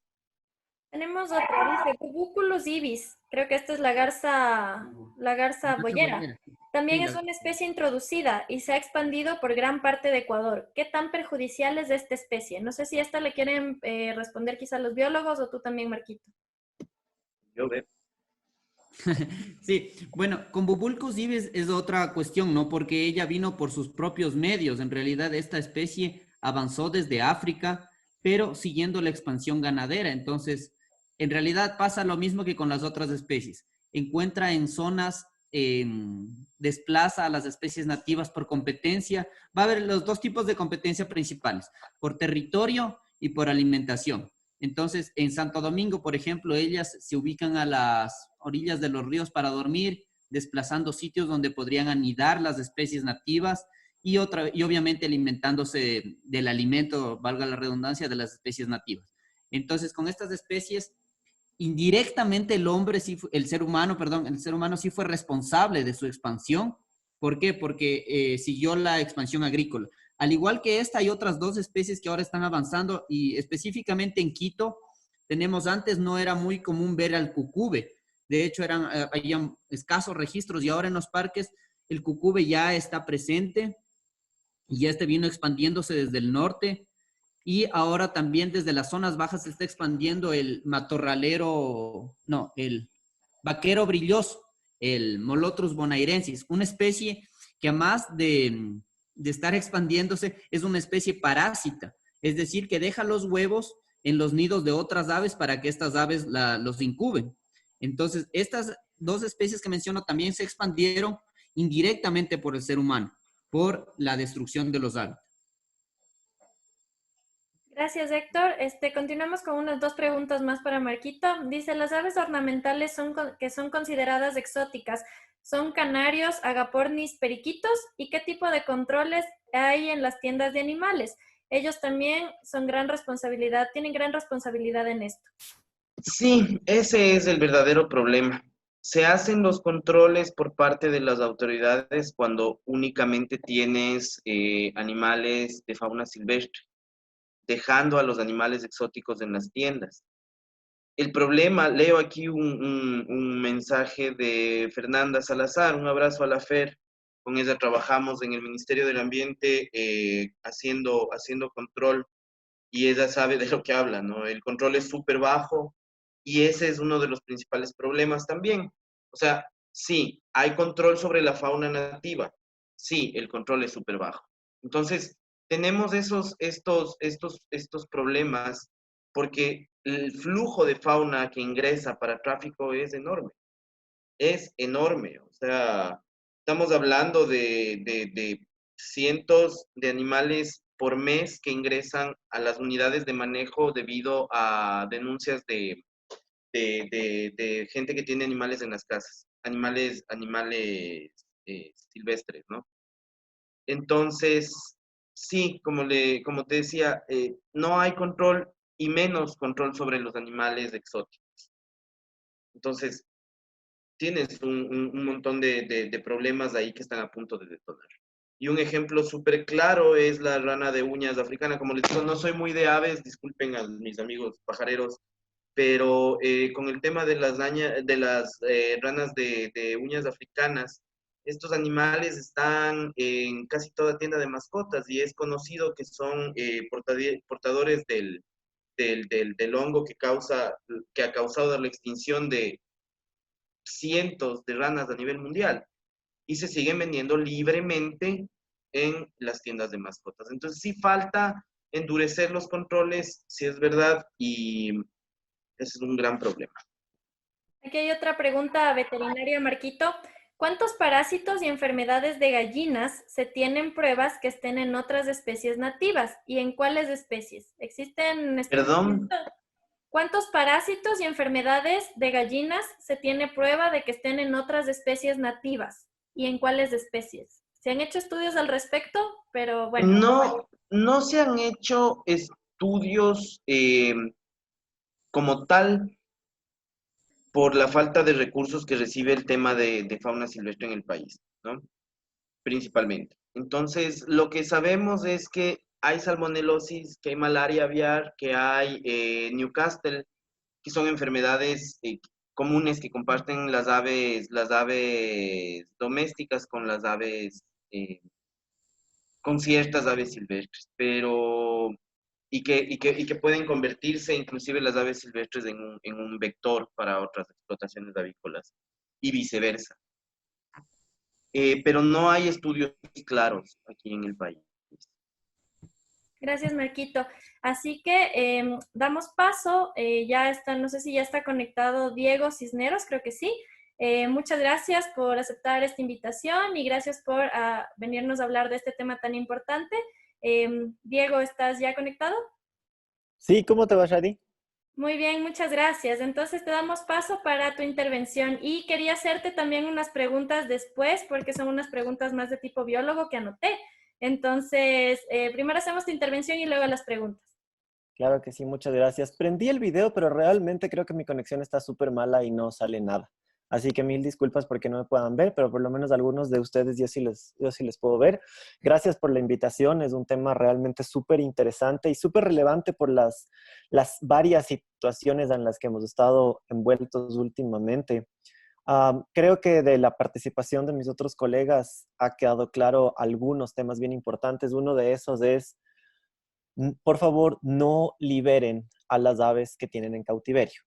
Tenemos otra, dice Cubuculus ibis. Creo que esta es la garza Garza boyera. boyera. También Sí, es una especie introducida y se ha expandido por gran parte de Ecuador. ¿Qué tan perjudicial es esta especie? No sé si esta le quieren responder quizá los biólogos o tú también, Marquito. Yo veo. sí, bueno, con Bubulcus ibis es otra cuestión, ¿no? Porque ella vino por sus propios medios. En realidad, esta especie avanzó desde África, pero siguiendo la expansión ganadera. Entonces, en realidad pasa lo mismo que con las otras especies. Encuentra en zonas, desplaza a las especies nativas por competencia. Va a haber los dos tipos de competencia principales, por territorio y por alimentación. Entonces, en Santo Domingo, por ejemplo, ellas se ubican a las orillas de los ríos para dormir, desplazando sitios donde podrían anidar las especies nativas y obviamente alimentándose del alimento, valga la redundancia, de las especies nativas. Entonces, con estas especies, indirectamente el hombre, el ser humano, perdón, el ser humano sí fue responsable de su expansión. ¿Por qué? Porque siguió la expansión agrícola. Al igual que esta, hay otras dos especies que ahora están avanzando y específicamente en Quito tenemos, antes no era muy común ver al cucube. De hecho, había escasos registros y ahora en los parques el cucube ya está presente y ya vino expandiéndose desde el norte y ahora también desde las zonas bajas se está expandiendo el matorralero, no, el vaquero brilloso, el Molotrus bonairensis, una especie que además de estar expandiéndose es una especie parásita, es decir, que deja los huevos en los nidos de otras aves para que estas aves los incuben. Entonces, estas dos especies que menciono también se expandieron indirectamente por el ser humano, por la destrucción de los hábitats. Gracias, Héctor. Continuamos con unas dos preguntas más para Marquito. Dice, las aves ornamentales que son consideradas exóticas, ¿son canarios, agapornis, periquitos? ¿Y qué tipo de controles hay en las tiendas de animales? Ellos también tienen gran responsabilidad en esto. Sí, ese es el verdadero problema. Se hacen los controles por parte de las autoridades cuando únicamente tienes animales de fauna silvestre, dejando a los animales exóticos en las tiendas. El problema, leo aquí un mensaje de Fernanda Salazar, un abrazo a la Fer, con ella trabajamos en el Ministerio del Ambiente haciendo control y ella sabe de lo que habla, ¿no? El control es súper bajo y ese es uno de los principales problemas también. O sea, sí, hay control sobre la fauna nativa, sí, el control es súper bajo. Entonces, tenemos estos problemas porque el flujo de fauna que ingresa para tráfico es enorme. O sea, estamos hablando de cientos de animales por mes que ingresan a las unidades de manejo debido a denuncias de gente que tiene animales en las casas, animales silvestres, ¿no? Entonces, sí, como te decía, no hay control y menos control sobre los animales exóticos. Entonces, tienes un montón de problemas ahí que están a punto de detonar. Y un ejemplo súper claro es la rana de uñas africana. Como les digo, no soy muy de aves, disculpen a mis amigos pajareros, pero con el tema de las ranas de uñas africanas, estos animales están en casi toda tienda de mascotas y es conocido que son portadores del hongo que ha causado la extinción de cientos de ranas a nivel mundial y se siguen vendiendo libremente en las tiendas de mascotas. Entonces sí falta endurecer los controles, si es verdad, y ese es un gran problema. Aquí hay otra pregunta veterinaria, Marquito. ¿Cuántos parásitos y enfermedades de gallinas se tienen pruebas que estén en otras especies nativas? ¿Y en cuáles especies? ¿Existen Perdón, ¿Cuántos parásitos y enfermedades de gallinas se tiene prueba de que estén en otras especies nativas? ¿Y en cuáles especies? Se han hecho estudios al respecto, pero bueno. no se han hecho estudios como tal por la falta de recursos que recibe el tema de fauna silvestre en el país, ¿no? Principalmente. Entonces, lo que sabemos es que hay salmonelosis, que hay malaria aviar, que hay Newcastle, que son enfermedades comunes que comparten las aves domésticas con las aves, con ciertas aves silvestres, pero y que pueden convertirse inclusive las aves silvestres en un vector para otras explotaciones avícolas y viceversa. Pero no hay estudios claros aquí en el país. Gracias, Marquito. Así que damos paso. Ya está, no sé si ya está conectado Diego Cisneros, creo que sí. Muchas gracias por aceptar esta invitación y gracias por venirnos a hablar de este tema tan importante. Diego, ¿estás ya conectado? Sí, ¿cómo te va, Shadi? Muy bien, muchas gracias. Entonces te damos paso para tu intervención y quería hacerte también unas preguntas después porque son unas preguntas más de tipo biólogo que anoté. Entonces, primero hacemos tu intervención y luego las preguntas. Claro que sí, muchas gracias. Prendí el video, pero realmente creo que mi conexión está súper mala y no sale nada. Así que mil disculpas porque no me puedan ver, pero por lo menos algunos de ustedes yo sí les puedo ver. Gracias por la invitación. Es un tema realmente súper interesante y súper relevante por las varias situaciones en las que hemos estado envueltos últimamente. Creo que de la participación de mis otros colegas ha quedado claro algunos temas bien importantes. Uno de esos es, por favor, no liberen a las aves que tienen en cautiverio.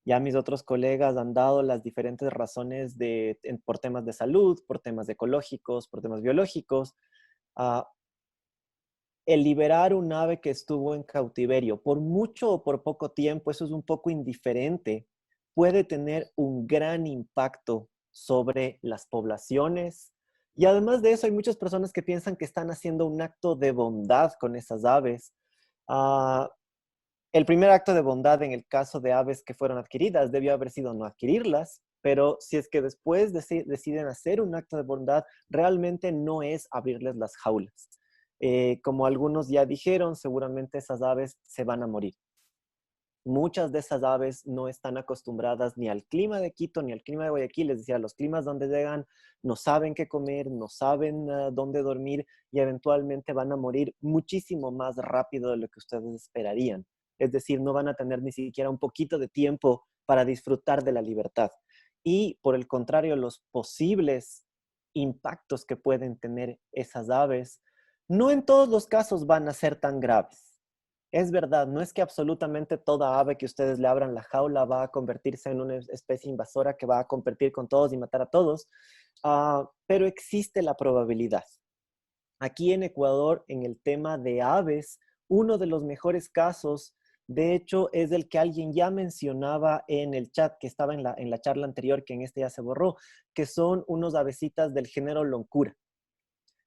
Ya mis otros colegas han dado las diferentes razones por temas de salud, por temas ecológicos, por temas biológicos. Ah, el liberar un ave que estuvo en cautiverio por mucho o por poco tiempo, eso es un poco indiferente, puede tener un gran impacto sobre las poblaciones. Y además de eso, hay muchas personas que piensan que están haciendo un acto de bondad con esas aves. Ah, el primer acto de bondad en el caso de aves que fueron adquiridas debió haber sido no adquirirlas, pero si es que después deciden hacer un acto de bondad, realmente no es abrirles las jaulas. Como algunos ya dijeron, seguramente esas aves se van a morir. Muchas de esas aves no están acostumbradas ni al clima de Quito ni al clima de Guayaquil, es decir, a los climas donde llegan, no saben qué comer, no saben dónde dormir y eventualmente van a morir muchísimo más rápido de lo que ustedes esperarían. Es decir, no van a tener ni siquiera un poquito de tiempo para disfrutar de la libertad. Y por el contrario, los posibles impactos que pueden tener esas aves, no en todos los casos van a ser tan graves. Es verdad, no es que absolutamente toda ave que ustedes le abran la jaula va a convertirse en una especie invasora que va a competir con todos y matar a todos, pero existe la probabilidad. Aquí en Ecuador, en el tema de aves, uno de los mejores casos, de hecho, es el que alguien ya mencionaba en el chat, que estaba en la charla anterior, que en este ya se borró, que son unos avecitas del género Loncura.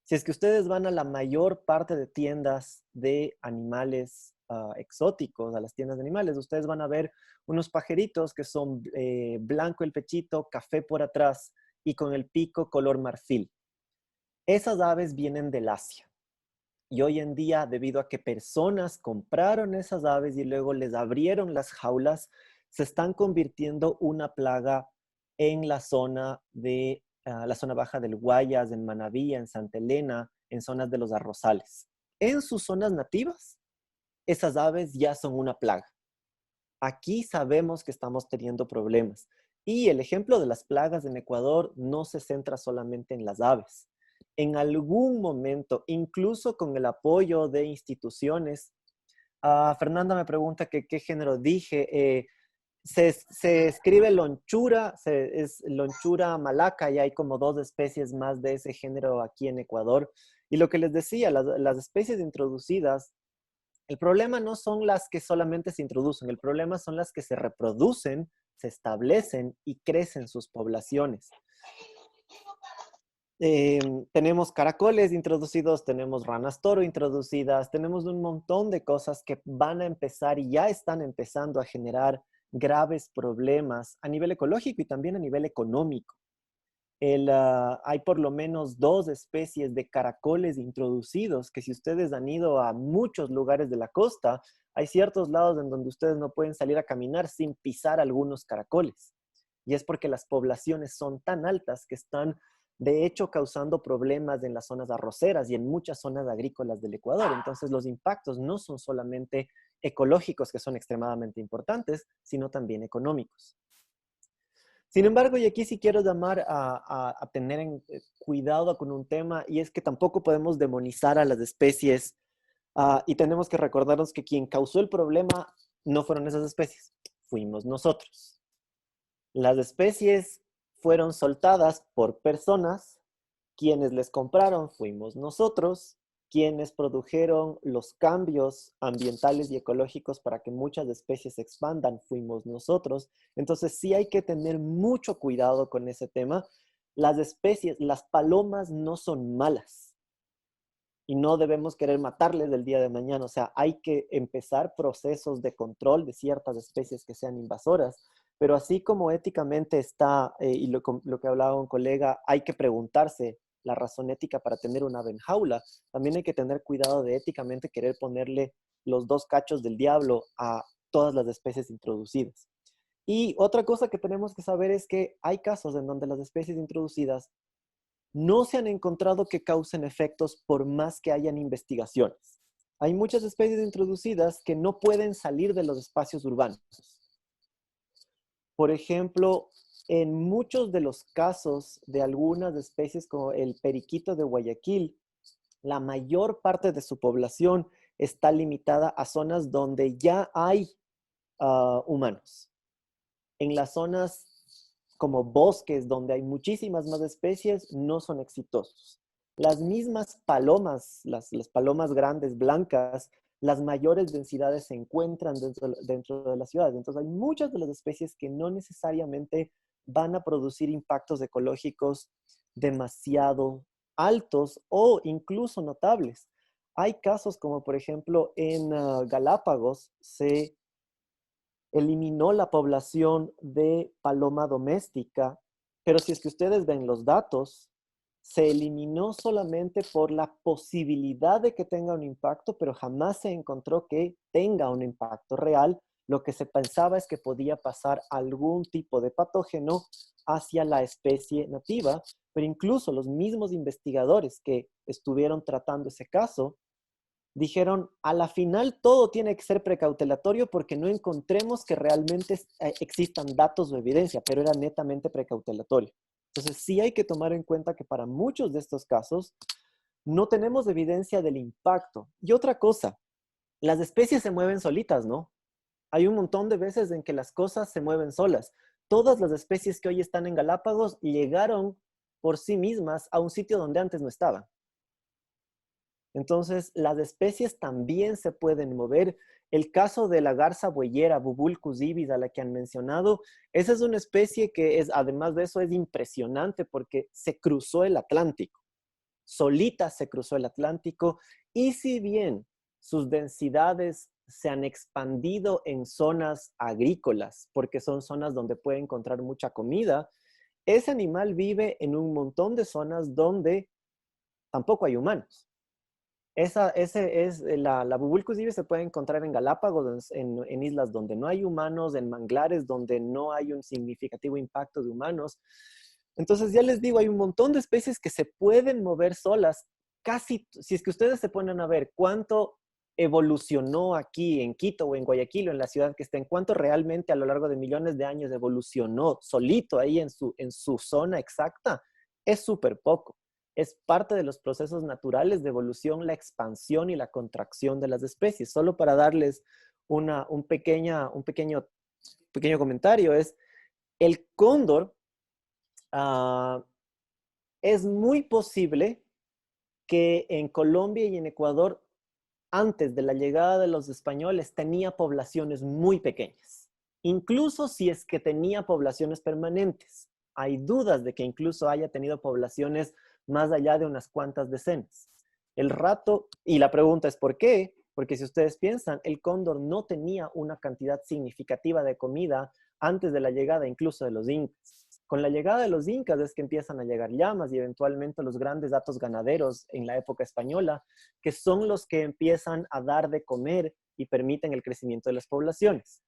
Si es que ustedes van a la mayor parte de tiendas de animales exóticos, a las tiendas de animales, ustedes van a ver unos pajaritos que son blanco el pechito, café por atrás y con el pico color marfil. Esas aves vienen del Asia. Y hoy en día, debido a que personas compraron esas aves y luego les abrieron las jaulas, se están convirtiendo una plaga en la zona baja del Guayas, en Manabí, en Santa Elena, en zonas de los arrozales. En sus zonas nativas, esas aves ya son una plaga. Aquí sabemos que estamos teniendo problemas. Y el ejemplo de las plagas en Ecuador no se centra solamente en las aves. En algún momento, incluso con el apoyo de instituciones, Fernanda me pregunta que qué género dije. Se escribe lonchura, es lonchura malaca y hay como 2 especies más de ese género aquí en Ecuador. Y lo que les decía, las especies introducidas, el problema no son las que solamente se introducen, el problema son las que se reproducen, se establecen y crecen sus poblaciones. Tenemos caracoles introducidos, tenemos ranas toro introducidas, tenemos un montón de cosas que van a empezar y ya están empezando a generar graves problemas a nivel ecológico y también a nivel económico. Hay por lo menos 2 especies de caracoles introducidos que si ustedes han ido a muchos lugares de la costa, hay ciertos lados en donde ustedes no pueden salir a caminar sin pisar algunos caracoles. Y es porque las poblaciones son tan altas que están, de hecho, causando problemas en las zonas arroceras y en muchas zonas agrícolas del Ecuador. Entonces, los impactos no son solamente ecológicos, que son extremadamente importantes, sino también económicos. Sin embargo, y aquí sí quiero llamar a tener cuidado con un tema, y es que tampoco podemos demonizar a las especies y tenemos que recordarnos que quien causó el problema no fueron esas especies, fuimos nosotros. Las especies fueron soltadas por personas, quienes les compraron fuimos nosotros, quienes produjeron los cambios ambientales y ecológicos para que muchas especies se expandan, fuimos nosotros. Entonces sí hay que tener mucho cuidado con ese tema. Las especies, las palomas no son malas y no debemos querer matarles del día de mañana. O sea, hay que empezar procesos de control de ciertas especies que sean invasoras. Pero así como éticamente está, y lo que hablaba un colega, hay que preguntarse la razón ética para tener un ave en jaula, también hay que tener cuidado de éticamente querer ponerle los 2 cachos del diablo a todas las especies introducidas. Y otra cosa que tenemos que saber es que hay casos en donde las especies introducidas no se han encontrado que causen efectos por más que hayan investigaciones. Hay muchas especies introducidas que no pueden salir de los espacios urbanos. Por ejemplo, en muchos de los casos de algunas especies como el periquito de Guayaquil, la mayor parte de su población está limitada a zonas donde ya hay humanos. En las zonas como bosques donde hay muchísimas más especies, no son exitosos. Las mismas palomas, las palomas grandes blancas, las mayores densidades se encuentran dentro de las ciudades. Entonces hay muchas de las especies que no necesariamente van a producir impactos ecológicos demasiado altos o incluso notables. Hay casos como por ejemplo en Galápagos se eliminó la población de paloma doméstica, pero si es que ustedes ven los datos, se eliminó solamente por la posibilidad de que tenga un impacto, pero jamás se encontró que tenga un impacto real. Lo que se pensaba es que podía pasar algún tipo de patógeno hacia la especie nativa, pero incluso los mismos investigadores que estuvieron tratando ese caso dijeron, a la final todo tiene que ser precautelatorio porque no encontremos que realmente existan datos o evidencia, pero era netamente precautelatorio. Entonces sí hay que tomar en cuenta que para muchos de estos casos no tenemos evidencia del impacto. Y otra cosa, las especies se mueven solitas, ¿no? Hay un montón de veces en que las cosas se mueven solas. Todas las especies que hoy están en Galápagos llegaron por sí mismas a un sitio donde antes no estaban. Entonces, las especies también se pueden mover. El caso de la garza bueyera, Bubulcus ibis, a la que han mencionado, esa es una especie que además de eso, es impresionante porque se cruzó el Atlántico. Solita se cruzó el Atlántico y si bien sus densidades se han expandido en zonas agrícolas, porque son zonas donde puede encontrar mucha comida, ese animal vive en un montón de zonas donde tampoco hay humanos. La Bubulcus ibis se puede encontrar en Galápagos, en islas donde no hay humanos, en manglares donde no hay un significativo impacto de humanos. Entonces, ya les digo, hay un montón de especies que se pueden mover solas. Casi, si es que ustedes se ponen a ver cuánto evolucionó aquí en Quito o en Guayaquil o en la ciudad que estén, cuánto realmente a lo largo de millones de años evolucionó solito ahí en su zona exacta, es súper poco. Es parte de los procesos naturales de evolución, la expansión y la contracción de las especies. Solo para darles un pequeño comentario, es el cóndor es muy posible que en Colombia y en Ecuador, antes de la llegada de los españoles, tenía poblaciones muy pequeñas. Incluso si es que tenía poblaciones permanentes. Hay dudas de que incluso haya tenido poblaciones más allá de unas cuantas decenas. El rato, y la pregunta es ¿por qué? Porque si ustedes piensan, el cóndor no tenía una cantidad significativa de comida antes de la llegada incluso de los incas. Con la llegada de los incas es que empiezan a llegar llamas y eventualmente los grandes hatos ganaderos en la época española, que son los que empiezan a dar de comer y permiten el crecimiento de las poblaciones.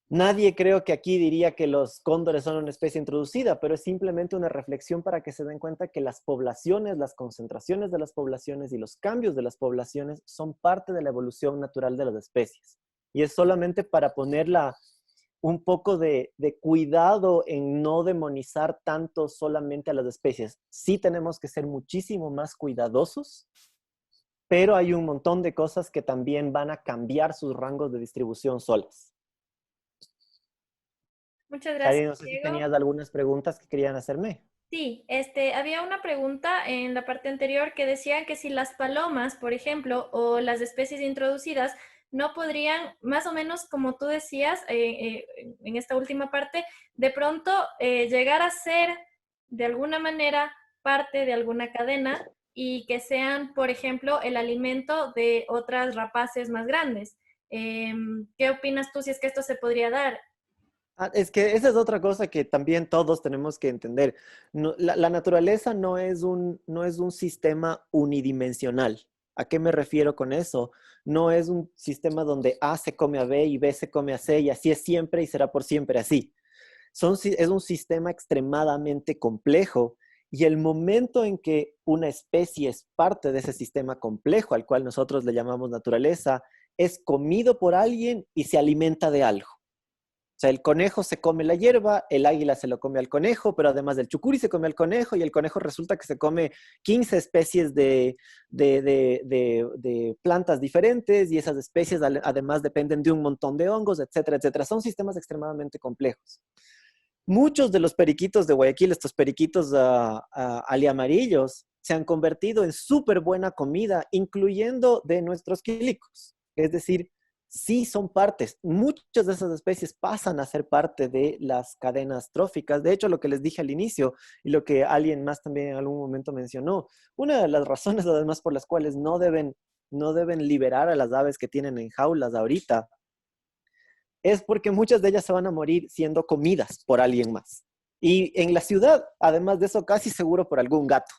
Nadie creo que aquí diría que los cóndores son una especie introducida, pero es simplemente una reflexión para que se den cuenta que las poblaciones, las concentraciones de las poblaciones y los cambios de las poblaciones son parte de la evolución natural de las especies. Y es solamente para ponerla un poco de cuidado en no demonizar tanto solamente a las especies. Sí tenemos que ser muchísimo más cuidadosos, pero hay un montón de cosas que también van a cambiar sus rangos de distribución solas. Muchas Shari, gracias, no sé si Diego. tenías algunas preguntas que querían hacerme. Sí, había una pregunta en la parte anterior que decía que si las palomas, por ejemplo, o las especies introducidas no podrían, más o menos como tú decías en esta última parte, de pronto llegar a ser de alguna manera parte de alguna cadena y que sean, por ejemplo, el alimento de otras rapaces más grandes. ¿Qué opinas tú si es que esto se podría dar? Es que esa es otra cosa que también todos tenemos que entender. La naturaleza no es un sistema unidimensional. ¿A qué me refiero con eso? No es un sistema donde A se come a B y B se come a C y así es siempre y será por siempre así. Es un sistema extremadamente complejo y el momento en que una especie es parte de ese sistema complejo al cual nosotros le llamamos naturaleza, es comido por alguien y se alimenta de algo. O sea, el conejo se come la hierba, el águila se lo come al conejo, pero además del chucuri se come al conejo y el conejo resulta que se come 15 especies de plantas diferentes y esas especies además dependen de un montón de hongos, etcétera, etcétera. Son sistemas extremadamente complejos. Muchos de los periquitos de Guayaquil, estos periquitos aliamarillos, se han convertido en súper buena comida, incluyendo de nuestros quilicos. Es decir, sí son partes. Muchas de esas especies pasan a ser parte de las cadenas tróficas. De hecho, lo que les dije al inicio y lo que alguien más también en algún momento mencionó, una de las razones además por las cuales no deben liberar a las aves que tienen en jaulas ahorita es porque muchas de ellas se van a morir siendo comidas por alguien más. Y en la ciudad, además de eso, casi seguro por algún gato.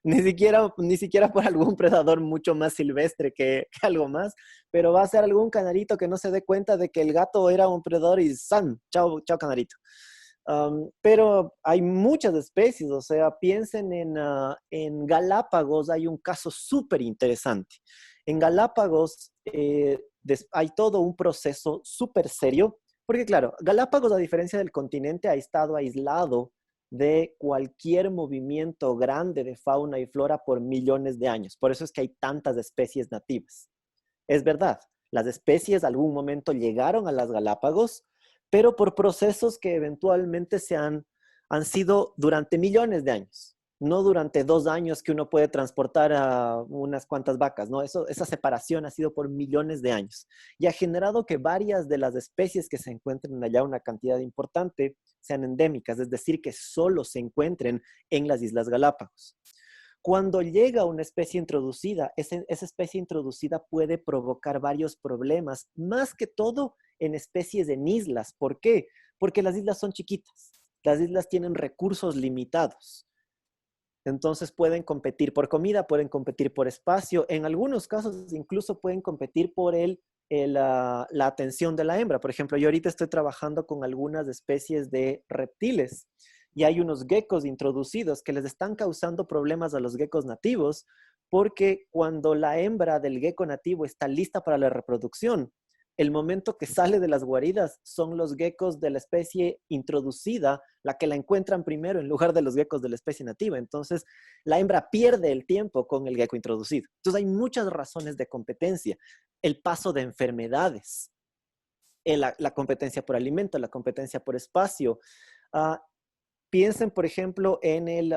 Ni siquiera por algún predador mucho más silvestre que algo más, pero va a ser algún canarito que no se dé cuenta de que el gato era un predador y ¡san! Chao, chao canarito. Pero hay muchas especies, o sea, piensen en Galápagos, hay un caso súper interesante. En Galápagos hay todo un proceso súper serio, porque claro, Galápagos, a diferencia del continente, ha estado aislado de cualquier movimiento grande de fauna y flora por millones de años. Por eso es que hay tantas especies nativas. Es verdad, las especies algún momento llegaron a las Galápagos, pero por procesos que eventualmente han sido durante millones de años, no durante 2 años que uno puede transportar a unas cuantas vacas, ¿no? Esa separación ha sido por millones de años y ha generado que varias de las especies que se encuentren allá, una cantidad importante, sean endémicas, es decir, que solo se encuentren en las Islas Galápagos. Cuando llega una especie introducida, esa especie introducida puede provocar varios problemas, más que todo en especies en islas. ¿Por qué? Porque las islas son chiquitas. Las islas tienen recursos limitados. Entonces pueden competir por comida, pueden competir por espacio. En algunos casos incluso pueden competir por la atención de la hembra. Por ejemplo, yo ahorita estoy trabajando con algunas especies de reptiles y hay unos geckos introducidos que les están causando problemas a los geckos nativos porque cuando la hembra del gecko nativo está lista para la reproducción, el momento que sale de las guaridas son los geckos de la especie introducida la que la encuentran primero en lugar de los geckos de la especie nativa. Entonces, la hembra pierde el tiempo con el gecko introducido. Entonces, hay muchas razones de competencia. El paso de enfermedades, la competencia por alimento, la competencia por espacio. Piensen, por ejemplo, en el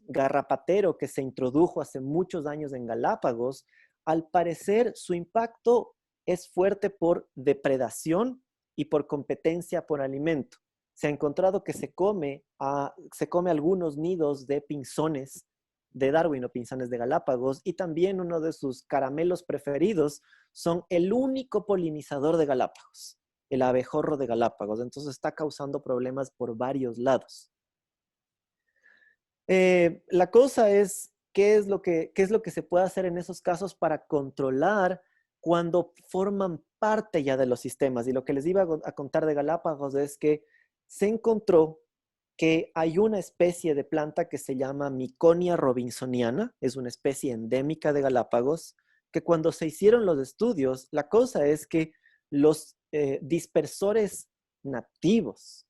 garrapatero que se introdujo hace muchos años en Galápagos. Al parecer, su impacto es fuerte por depredación y por competencia por alimento. se ha encontrado que se come algunos nidos de pinzones de Darwin o pinzones de Galápagos, y también uno de sus caramelos preferidos son el único polinizador de Galápagos, el abejorro de Galápagos. Entonces está causando problemas por varios lados. La cosa es, ¿qué es lo que se puede hacer en esos casos para controlar cuando forman parte ya de los sistemas? Y lo que les iba a contar de Galápagos es que se encontró que hay una especie de planta que se llama Miconia robinsoniana, es una especie endémica de Galápagos, que cuando se hicieron los estudios, la cosa es que los dispersores nativos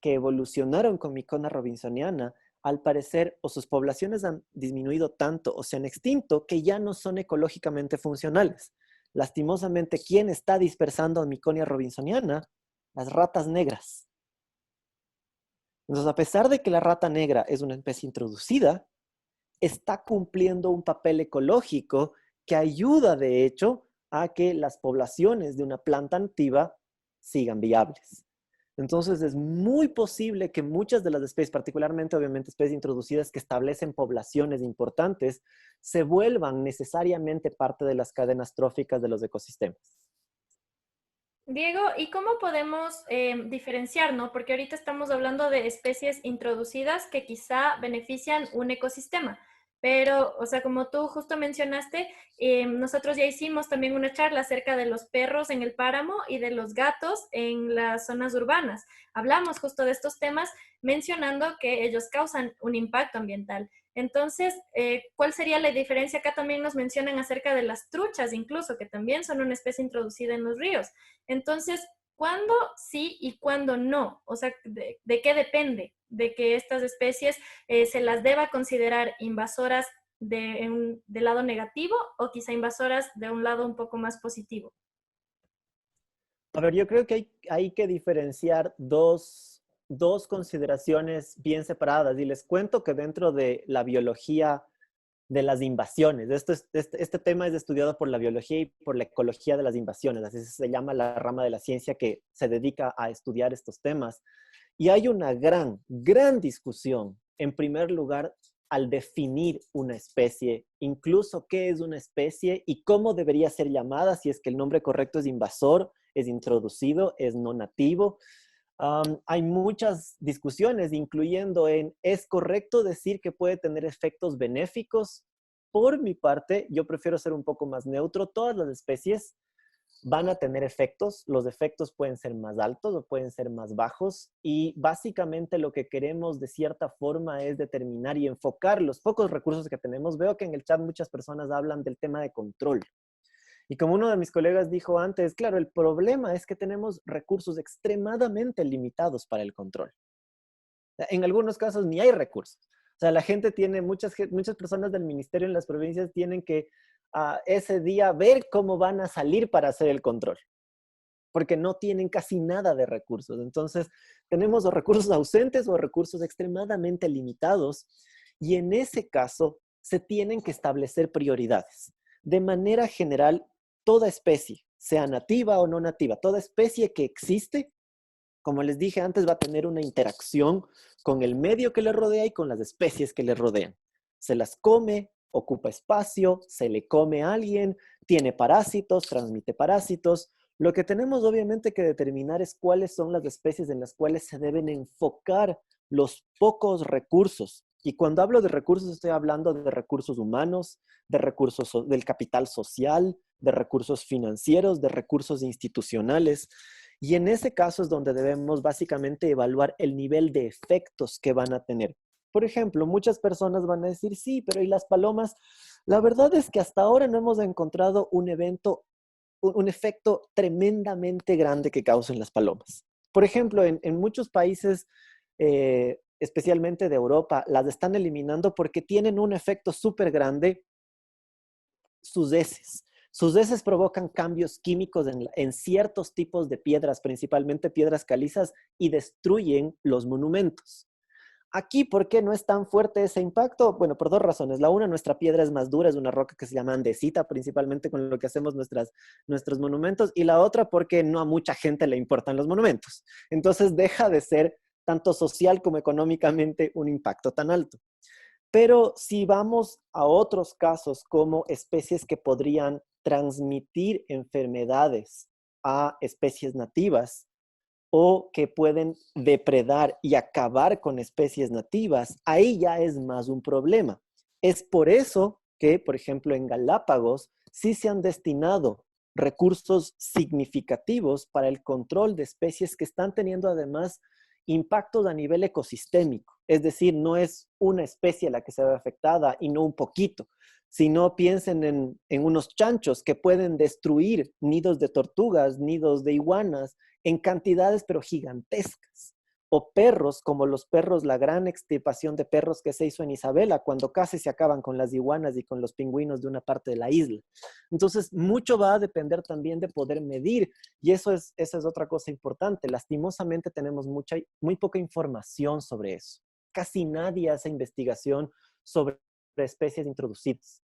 que evolucionaron con Miconia robinsoniana, al parecer, o sus poblaciones han disminuido tanto o se han extinto que ya no son ecológicamente funcionales. Lastimosamente, ¿quién está dispersando a Miconia robinsoniana? Las ratas negras. Entonces, a pesar de que la rata negra es una especie introducida, está cumpliendo un papel ecológico que ayuda, de hecho, a que las poblaciones de una planta nativa sigan viables. Entonces, es muy posible que muchas de las especies, particularmente, obviamente, especies introducidas que establecen poblaciones importantes, se vuelvan necesariamente parte de las cadenas tróficas de los ecosistemas. Diego, ¿y cómo podemos diferenciar, no? Porque ahorita estamos hablando de especies introducidas que quizá benefician un ecosistema, pero, o sea, como tú justo mencionaste, nosotros ya hicimos también una charla acerca de los perros en el páramo y de los gatos en las zonas urbanas. Hablamos justo de estos temas mencionando que ellos causan un impacto ambiental. Entonces, ¿cuál sería la diferencia? Acá también nos mencionan acerca de las truchas, incluso, que también son una especie introducida en los ríos. Entonces, ¿cuándo sí y cuándo no? O sea, ¿de qué depende? De que estas especies se las deba considerar invasoras del lado negativo o quizá invasoras de un lado un poco más positivo. A ver, yo creo que hay que diferenciar dos consideraciones bien separadas. Y les cuento que dentro de la biología de las invasiones, este tema es estudiado por la biología y por la ecología de las invasiones, así se llama la rama de la ciencia que se dedica a estudiar estos temas. Y hay una gran discusión, en primer lugar, al definir una especie, incluso qué es una especie y cómo debería ser llamada, si es que el nombre correcto es invasor, es introducido, es no nativo. Hay muchas discusiones, incluyendo ¿es correcto decir que puede tener efectos benéficos? Por mi parte, yo prefiero ser un poco más neutro. Todas las especies van a tener efectos. Los efectos pueden ser más altos o pueden ser más bajos. Y básicamente lo que queremos de cierta forma es determinar y enfocar los pocos recursos que tenemos. Veo que en el chat muchas personas hablan del tema de control. Y como uno de mis colegas dijo antes, claro, el problema es que tenemos recursos extremadamente limitados para el control. En algunos casos ni hay recursos. O sea, la gente tiene, muchas personas del ministerio en las provincias tienen que ese día ver cómo van a salir para hacer el control, porque no tienen casi nada de recursos. Entonces, tenemos o recursos ausentes o recursos extremadamente limitados, y en ese caso se tienen que establecer prioridades. De manera general, toda especie, sea nativa o no nativa, toda especie que existe, como les dije antes, va a tener una interacción con el medio que le rodea y con las especies que le rodean. Se las come, ocupa espacio, se le come a alguien, tiene parásitos, transmite parásitos. Lo que tenemos obviamente que determinar es cuáles son las especies en las cuales se deben enfocar los pocos recursos. Y cuando hablo de recursos, estoy hablando de recursos humanos, de recursos del capital social, de recursos financieros, de recursos institucionales. Y en ese caso es donde debemos básicamente evaluar el nivel de efectos que van a tener. Por ejemplo, muchas personas van a decir, sí, pero ¿y las palomas? La verdad es que hasta ahora no hemos encontrado un efecto tremendamente grande que causen las palomas. Por ejemplo, en muchos países, especialmente de Europa, las están eliminando porque tienen un efecto súper grande, sus heces. Sus heces provocan cambios químicos en ciertos tipos de piedras, principalmente piedras calizas, y destruyen los monumentos. Aquí, ¿por qué no es tan fuerte ese impacto? Bueno, por dos razones. La una, nuestra piedra es más dura, es una roca que se llama andesita, principalmente con lo que hacemos nuestros monumentos. Y la otra, porque no a mucha gente le importan los monumentos. Entonces deja de ser tanto social como económicamente un impacto tan alto. Pero si vamos a otros casos como especies que podrían transmitir enfermedades a especies nativas, o que pueden depredar y acabar con especies nativas, ahí ya es más un problema. Es por eso que, por ejemplo, en Galápagos sí se han destinado recursos significativos para el control de especies que están teniendo además impactos a nivel ecosistémico. Es decir, no es una especie la que se ve afectada y no un poquito, sino piensen en unos chanchos que pueden destruir nidos de tortugas, nidos de iguanas, en cantidades pero gigantescas. O perros, como los perros, la gran extirpación de perros que se hizo en Isabela, cuando casi se acaban con las iguanas y con los pingüinos de una parte de la isla. Entonces, mucho va a depender también de poder medir, y esa es otra cosa importante. Lastimosamente tenemos muy poca información sobre eso. Casi nadie hace investigación sobre especies introducidas.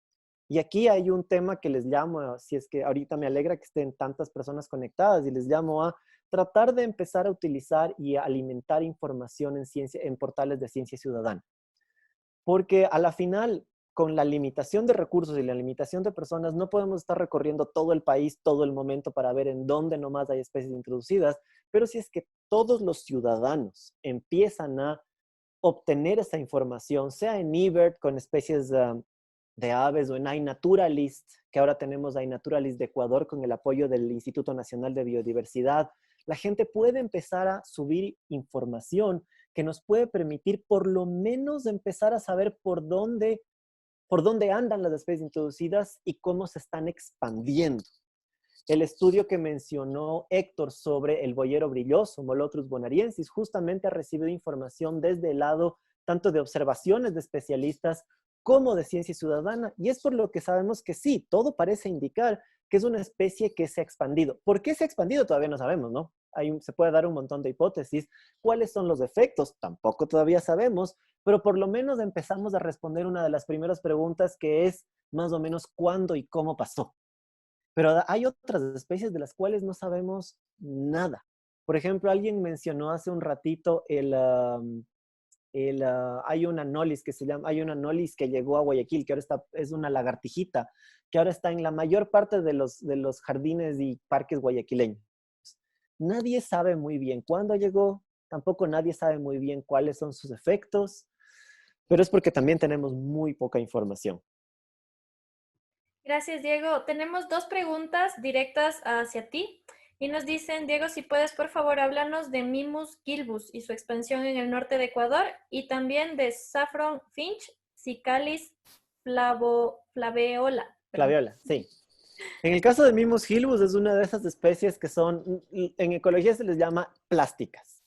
Y aquí hay un tema que les llamo, si es que ahorita me alegra que estén tantas personas conectadas, y les llamo a tratar de empezar a utilizar y alimentar información en portales de ciencia ciudadana. Porque a la final, con la limitación de recursos y la limitación de personas, no podemos estar recorriendo todo el país todo el momento para ver en dónde nomás hay especies introducidas, pero si es que todos los ciudadanos empiezan a obtener esa información, sea en eBird con especies de aves o en iNaturalist, que ahora tenemos iNaturalist de Ecuador con el apoyo del Instituto Nacional de Biodiversidad, la gente puede empezar a subir información que nos puede permitir por lo menos empezar a saber por dónde andan las especies introducidas y cómo se están expandiendo. El estudio que mencionó Héctor sobre el boyero brilloso, Molotrus bonariensis, justamente ha recibido información desde el lado tanto de observaciones de especialistas como de ciencia ciudadana, y es por lo que sabemos que sí, todo parece indicar que es una especie que se ha expandido. ¿Por qué se ha expandido? Todavía no sabemos, ¿no? Se puede dar un montón de hipótesis. ¿Cuáles son los efectos? Tampoco todavía sabemos, pero por lo menos empezamos a responder una de las primeras preguntas, que es más o menos cuándo y cómo pasó. Pero hay otras especies de las cuales no sabemos nada. Por ejemplo, alguien mencionó hace un ratito hay una anolis hay una anolis que llegó a Guayaquil, que ahora es una lagartijita, que ahora está en la mayor parte de los jardines y parques guayaquileños. Nadie sabe muy bien cuándo llegó, tampoco nadie sabe muy bien cuáles son sus efectos, pero es porque también tenemos muy poca información. Gracias, Diego. Tenemos dos preguntas directas hacia ti. Y nos dicen, Diego, si puedes, por favor, háblanos de Mimus gilbus y su expansión en el norte de Ecuador, y también de Saffron finch, Cicalis flaveola. Flaviola, sí. En el caso de Mimus gilbus, es una de esas especies que son, en ecología se les llama plásticas.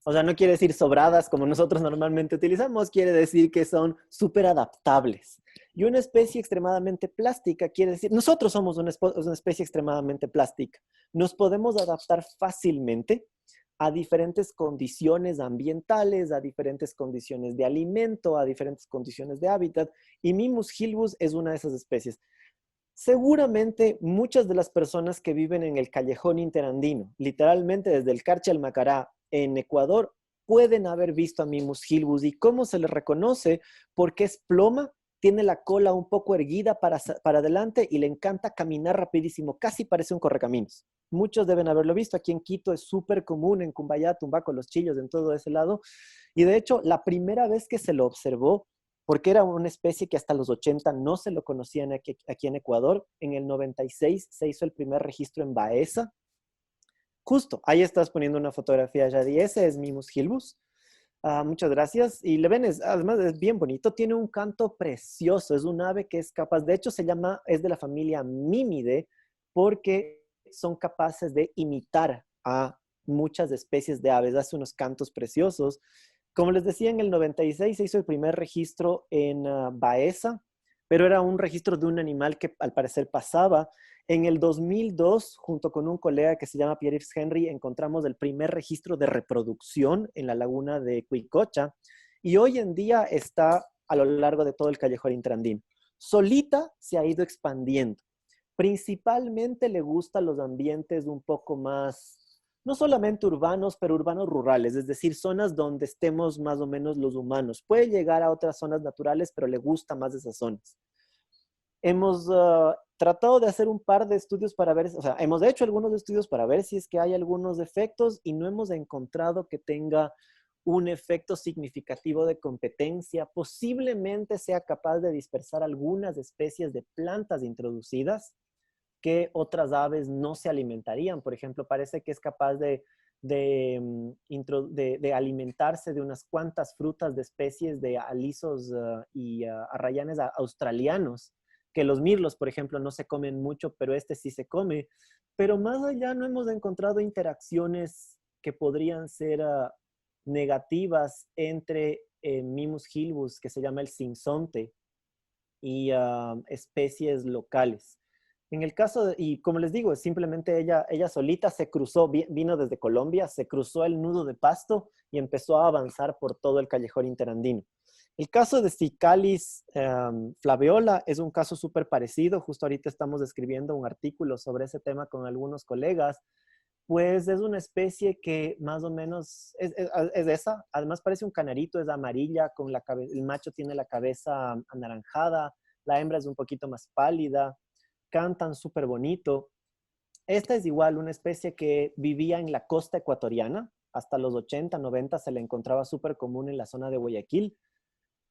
O sea, no quiere decir sobradas como nosotros normalmente utilizamos, quiere decir que son súper adaptables. Y una especie extremadamente plástica quiere decir, nosotros somos una especie extremadamente plástica. Nos podemos adaptar fácilmente a diferentes condiciones ambientales, a diferentes condiciones de alimento, a diferentes condiciones de hábitat, y Mimus gilbus es una de esas especies. Seguramente muchas de las personas que viven en el callejón interandino, literalmente desde el Carchi al Macará, en Ecuador, pueden haber visto a Mimus gilbus. ¿Y cómo se le reconoce? Porque es ploma, tiene la cola un poco erguida para adelante y le encanta caminar rapidísimo, casi parece un correcaminos. Muchos deben haberlo visto. Aquí en Quito es súper común, en Cumbayá, Tumbaco, Los Chillos, en todo ese lado. Y de hecho, la primera vez que se lo observó, porque era una especie que hasta los 80 no se lo conocían aquí en Ecuador, en el 96 se hizo el primer registro en Baeza. Justo, ahí estás poniendo una fotografía, Yadi. Ese es Mimus gilbus. Muchas gracias. Y le ven, además es bien bonito, tiene un canto precioso, es un ave que es capaz, de hecho es de la familia Mimide, porque son capaces de imitar a muchas especies de aves, hace unos cantos preciosos. Como les decía, en el 96 se hizo el primer registro en Baeza, pero era un registro de un animal que al parecer pasaba. En el 2002, junto con un colega que se llama Pierre-Yves Henry, encontramos el primer registro de reproducción en la laguna de Cuicocha. y hoy en día está a lo largo de todo el callejón interandino. Solita se ha ido expandiendo. Principalmente le gustan los ambientes un poco más, no solamente urbanos, pero urbanos rurales, es decir, zonas donde estemos más o menos los humanos. Puede llegar a otras zonas naturales, pero le gusta más esas zonas. Hemos tratado de hacer un par de estudios para ver, o sea, hemos hecho algunos estudios para ver si es que hay algunos efectos y no hemos encontrado que tenga un efecto significativo de competencia. Posiblemente sea capaz de dispersar algunas especies de plantas introducidas que otras aves no se alimentarían. Por ejemplo, parece que es capaz de alimentarse de unas cuantas frutas de especies de alisos y arrayanes australianos, que los mirlos, por ejemplo, no se comen mucho, pero este sí se come. Pero más allá no hemos encontrado interacciones que podrían ser negativas entre Mimus gilbus, que se llama el sinsonte, y especies locales. En el caso, y como les digo, simplemente ella solita se cruzó, vino desde Colombia, se cruzó el nudo de Pasto y empezó a avanzar por todo el callejón interandino. El caso de Cicalis flaveola es un caso súper parecido. Justo ahorita estamos escribiendo un artículo sobre ese tema con algunos colegas. Pues es una especie que más o menos es esa. Además parece un canarito, es amarilla, con la el macho tiene la cabeza anaranjada, la hembra es un poquito más pálida, cantan súper bonito. Esta es igual una especie que vivía en la costa ecuatoriana. Hasta los 80, 90 se la encontraba súper común en la zona de Guayaquil.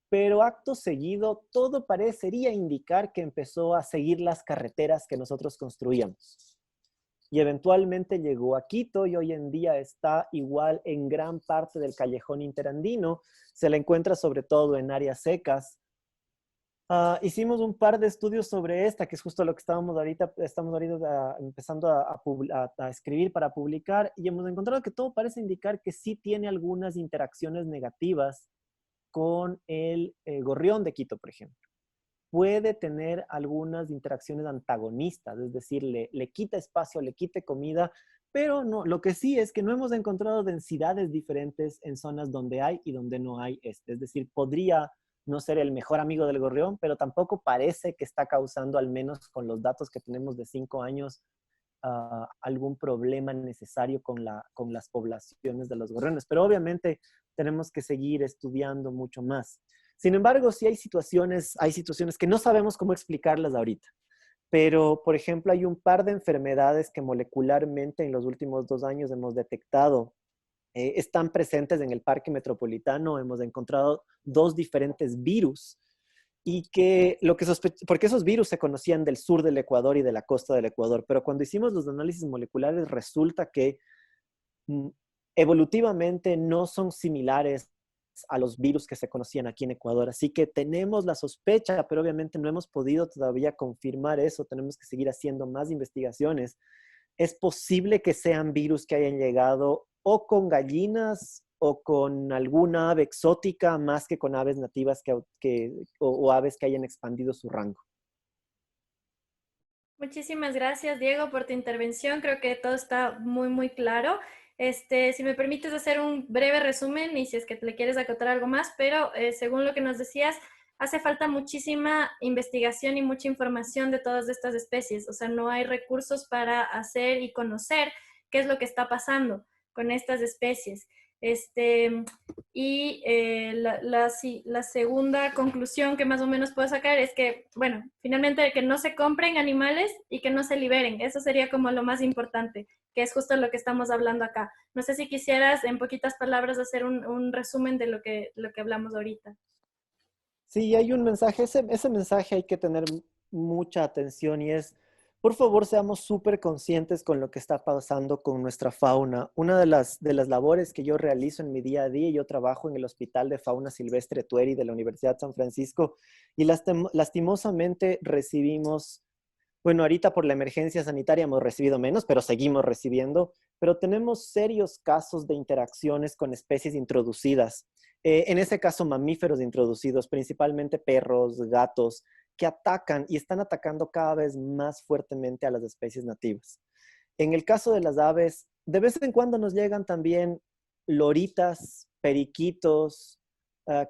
Pero acto seguido, todo parecería indicar que empezó a seguir las carreteras que nosotros construíamos. Y eventualmente llegó a Quito y hoy en día está igual en gran parte del callejón interandino. Se la encuentra sobre todo en áreas secas. Hicimos un par de estudios sobre esta, que es justo lo que estamos ahorita empezando a escribir para publicar, y hemos encontrado que todo parece indicar que sí tiene algunas interacciones negativas con el gorrión de Quito, por ejemplo. Puede tener algunas interacciones antagonistas, es decir, le quita espacio, le quita comida, pero no, lo que sí es que no hemos encontrado densidades diferentes en zonas donde hay y donde no hay este. Es decir, podría no ser el mejor amigo del gorrión, pero tampoco parece que está causando, al menos con los datos que tenemos de 5 años, algún problema necesario con las poblaciones de los gorriones. Pero obviamente tenemos que seguir estudiando mucho más. Sin embargo, sí hay situaciones que no sabemos cómo explicarlas ahorita. Pero, por ejemplo, hay un par de enfermedades que molecularmente en los últimos 2 años hemos detectado. Están presentes en el Parque Metropolitano. Hemos encontrado 2 diferentes virus y que porque esos virus se conocían del sur del Ecuador y de la costa del Ecuador, pero cuando hicimos los análisis moleculares resulta que evolutivamente no son similares a los virus que se conocían aquí en Ecuador. Así que tenemos la sospecha, pero obviamente no hemos podido todavía confirmar eso. Tenemos que seguir haciendo más investigaciones. Es posible que sean virus que hayan llegado o con gallinas o con alguna ave exótica más que con aves nativas o aves que hayan expandido su rango. Muchísimas gracias, Diego, por tu intervención. Creo que todo está muy, muy claro. Si me permites hacer un breve resumen y si es que le quieres acotar algo más, pero según lo que nos decías, hace falta muchísima investigación y mucha información de todas estas especies. O sea, no hay recursos para hacer y conocer qué es lo que está pasando con estas especies. La segunda conclusión que más o menos puedo sacar es que, bueno, finalmente que no se compren animales y que no se liberen. Eso sería como lo más importante, que es justo lo que estamos hablando acá. No sé si quisieras en poquitas palabras hacer un resumen de lo que hablamos ahorita. Sí, hay un mensaje, ese mensaje hay que tener mucha atención y es, por favor, seamos súper conscientes con lo que está pasando con nuestra fauna. Una de las labores que yo realizo en mi día a día, yo trabajo en el Hospital de Fauna Silvestre Tueri de la Universidad San Francisco y lastimosamente recibimos, bueno, ahorita por la emergencia sanitaria hemos recibido menos, pero seguimos recibiendo, pero tenemos serios casos de interacciones con especies introducidas. En ese caso, mamíferos introducidos, principalmente perros, gatos, que atacan y están atacando cada vez más fuertemente a las especies nativas. En el caso de las aves, de vez en cuando nos llegan también loritas, periquitos,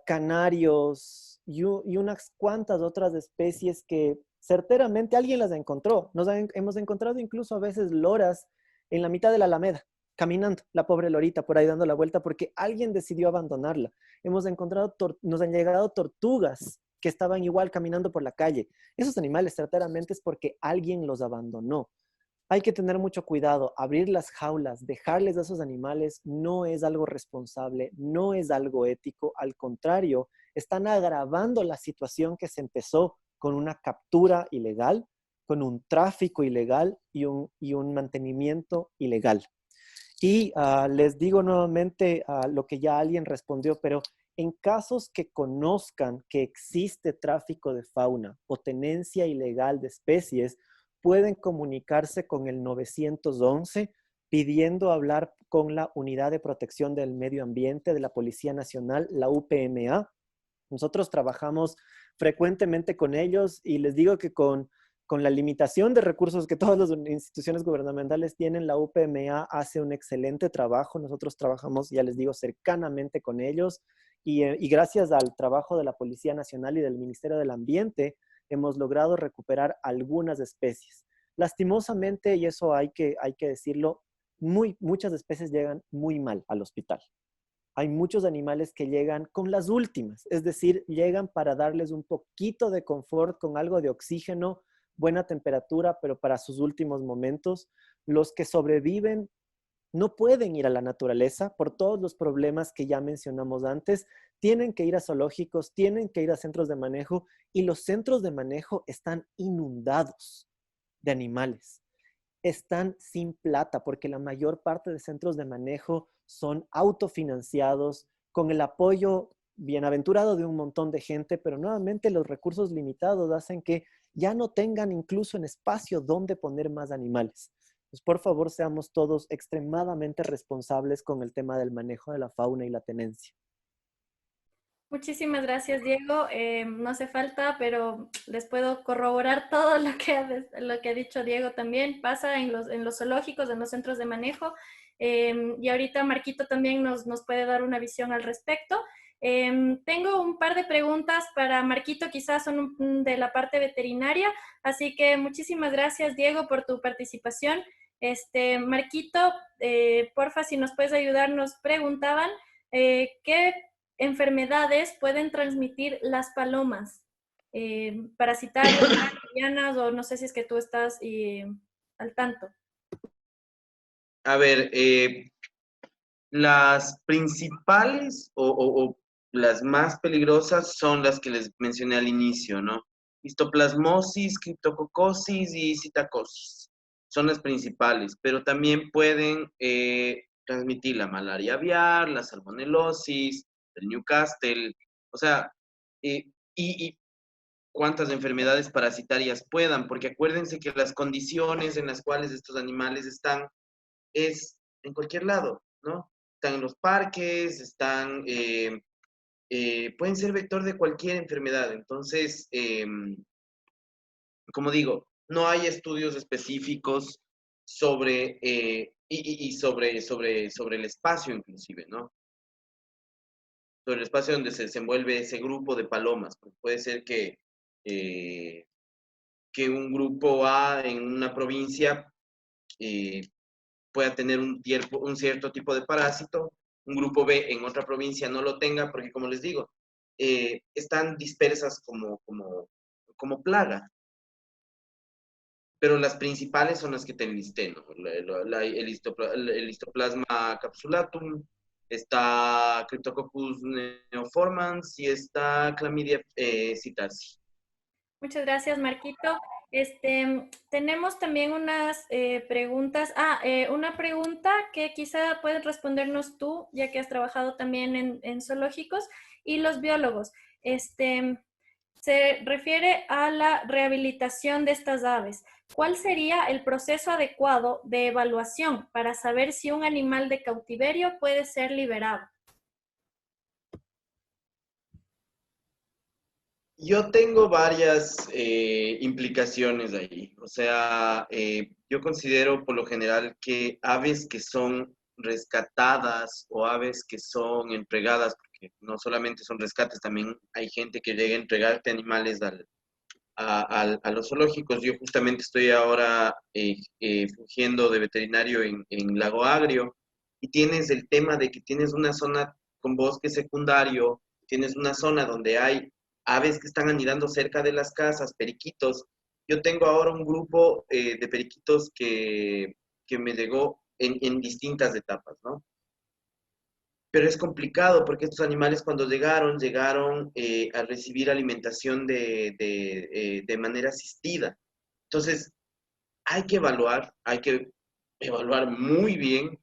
canarios y unas cuantas otras especies que certeramente alguien las encontró. Hemos encontrado incluso a veces loras en la mitad de la alameda, caminando, la pobre lorita por ahí dando la vuelta porque alguien decidió abandonarla. Nos han llegado tortugas que estaban igual caminando por la calle. Esos animales certeramente es porque alguien los abandonó. Hay que tener mucho cuidado. Abrir las jaulas, dejarles a esos animales no es algo responsable, no es algo ético. Al contrario, están agravando la situación que se empezó con una captura ilegal, con un tráfico ilegal y un mantenimiento ilegal. Y les digo nuevamente lo que ya alguien respondió, pero en casos que conozcan que existe tráfico de fauna o tenencia ilegal de especies, pueden comunicarse con el 911 pidiendo hablar con la Unidad de Protección del Medio Ambiente de la Policía Nacional, la UPMA. Nosotros trabajamos frecuentemente con ellos y les digo que con la limitación de recursos que todas las instituciones gubernamentales tienen, la UPMA hace un excelente trabajo. Nosotros trabajamos, ya les digo, cercanamente con ellos y gracias al trabajo de la Policía Nacional y del Ministerio del Ambiente, hemos logrado recuperar algunas especies. Lastimosamente, y eso hay que decirlo, muchas especies llegan muy mal al hospital. Hay muchos animales que llegan con las últimas, es decir, llegan para darles un poquito de confort con algo de oxígeno, buena temperatura, pero para sus últimos momentos. Los que sobreviven no pueden ir a la naturaleza por todos los problemas que ya mencionamos antes. Tienen que ir a zoológicos, tienen que ir a centros de manejo y los centros de manejo están inundados de animales. Están sin plata porque la mayor parte de centros de manejo son autofinanciados con el apoyo bienaventurado de un montón de gente, pero nuevamente los recursos limitados hacen que ya no tengan incluso en espacio donde poner más animales. Pues por favor, seamos todos extremadamente responsables con el tema del manejo de la fauna y la tenencia. Muchísimas gracias, Diego. No hace falta, pero les puedo corroborar todo lo que ha dicho Diego también. Pasa en los zoológicos, en los centros de manejo. Y ahorita Marquito también nos puede dar una visión al respecto. Tengo un par de preguntas para Marquito, quizás son de la parte veterinaria. Así que muchísimas gracias, Diego, por tu participación. Marquito, porfa, si nos puedes ayudar, nos preguntaban ¿qué enfermedades pueden transmitir las palomas? Parasitarias, bacterianas, o no sé si es que tú estás al tanto. A ver, las principales o las más peligrosas son las que les mencioné al inicio, ¿no? Histoplasmosis, criptococosis y citacosis. Son las principales, pero también pueden transmitir la malaria aviar, la salmonelosis, el Newcastle, o sea, y cuántas enfermedades parasitarias puedan, porque acuérdense que las condiciones en las cuales estos animales están es en cualquier lado, ¿no? Están en los parques, pueden ser vector de cualquier enfermedad. Entonces, como digo, no hay estudios específicos sobre, sobre el espacio inclusive, ¿no? Sobre el espacio donde se desenvuelve ese grupo de palomas. Porque puede ser que un grupo A en una provincia pueda tener un cierto tipo de parásito, un grupo B en otra provincia no lo tenga, porque como les digo, están dispersas como plaga. Pero las principales son las que te enlisté, ¿no? El histoplasma capsulatum, está Cryptococcus neoformans y está Chlamydia psittaci. Muchas gracias, Marquito. Tenemos también unas preguntas. Una pregunta que quizá puedes respondernos tú, ya que has trabajado también en zoológicos, y los biólogos. Se refiere a la rehabilitación de estas aves. ¿Cuál sería el proceso adecuado de evaluación para saber si un animal de cautiverio puede ser liberado? Yo tengo varias implicaciones ahí. O sea, yo considero por lo general que aves que son rescatadas o aves que son entregadas, porque porque no solamente son rescates, también hay gente que llega a entregarte animales a los zoológicos. Yo justamente estoy ahora fungiendo de veterinario en Lago Agrio, y tienes el tema de que tienes una zona con bosque secundario, tienes una zona donde hay aves que están anidando cerca de las casas, periquitos. Yo tengo ahora un grupo de periquitos que me llegó en distintas etapas, ¿no? Pero es complicado porque estos animales cuando llegaron a recibir alimentación de manera asistida. Entonces, hay que evaluar muy bien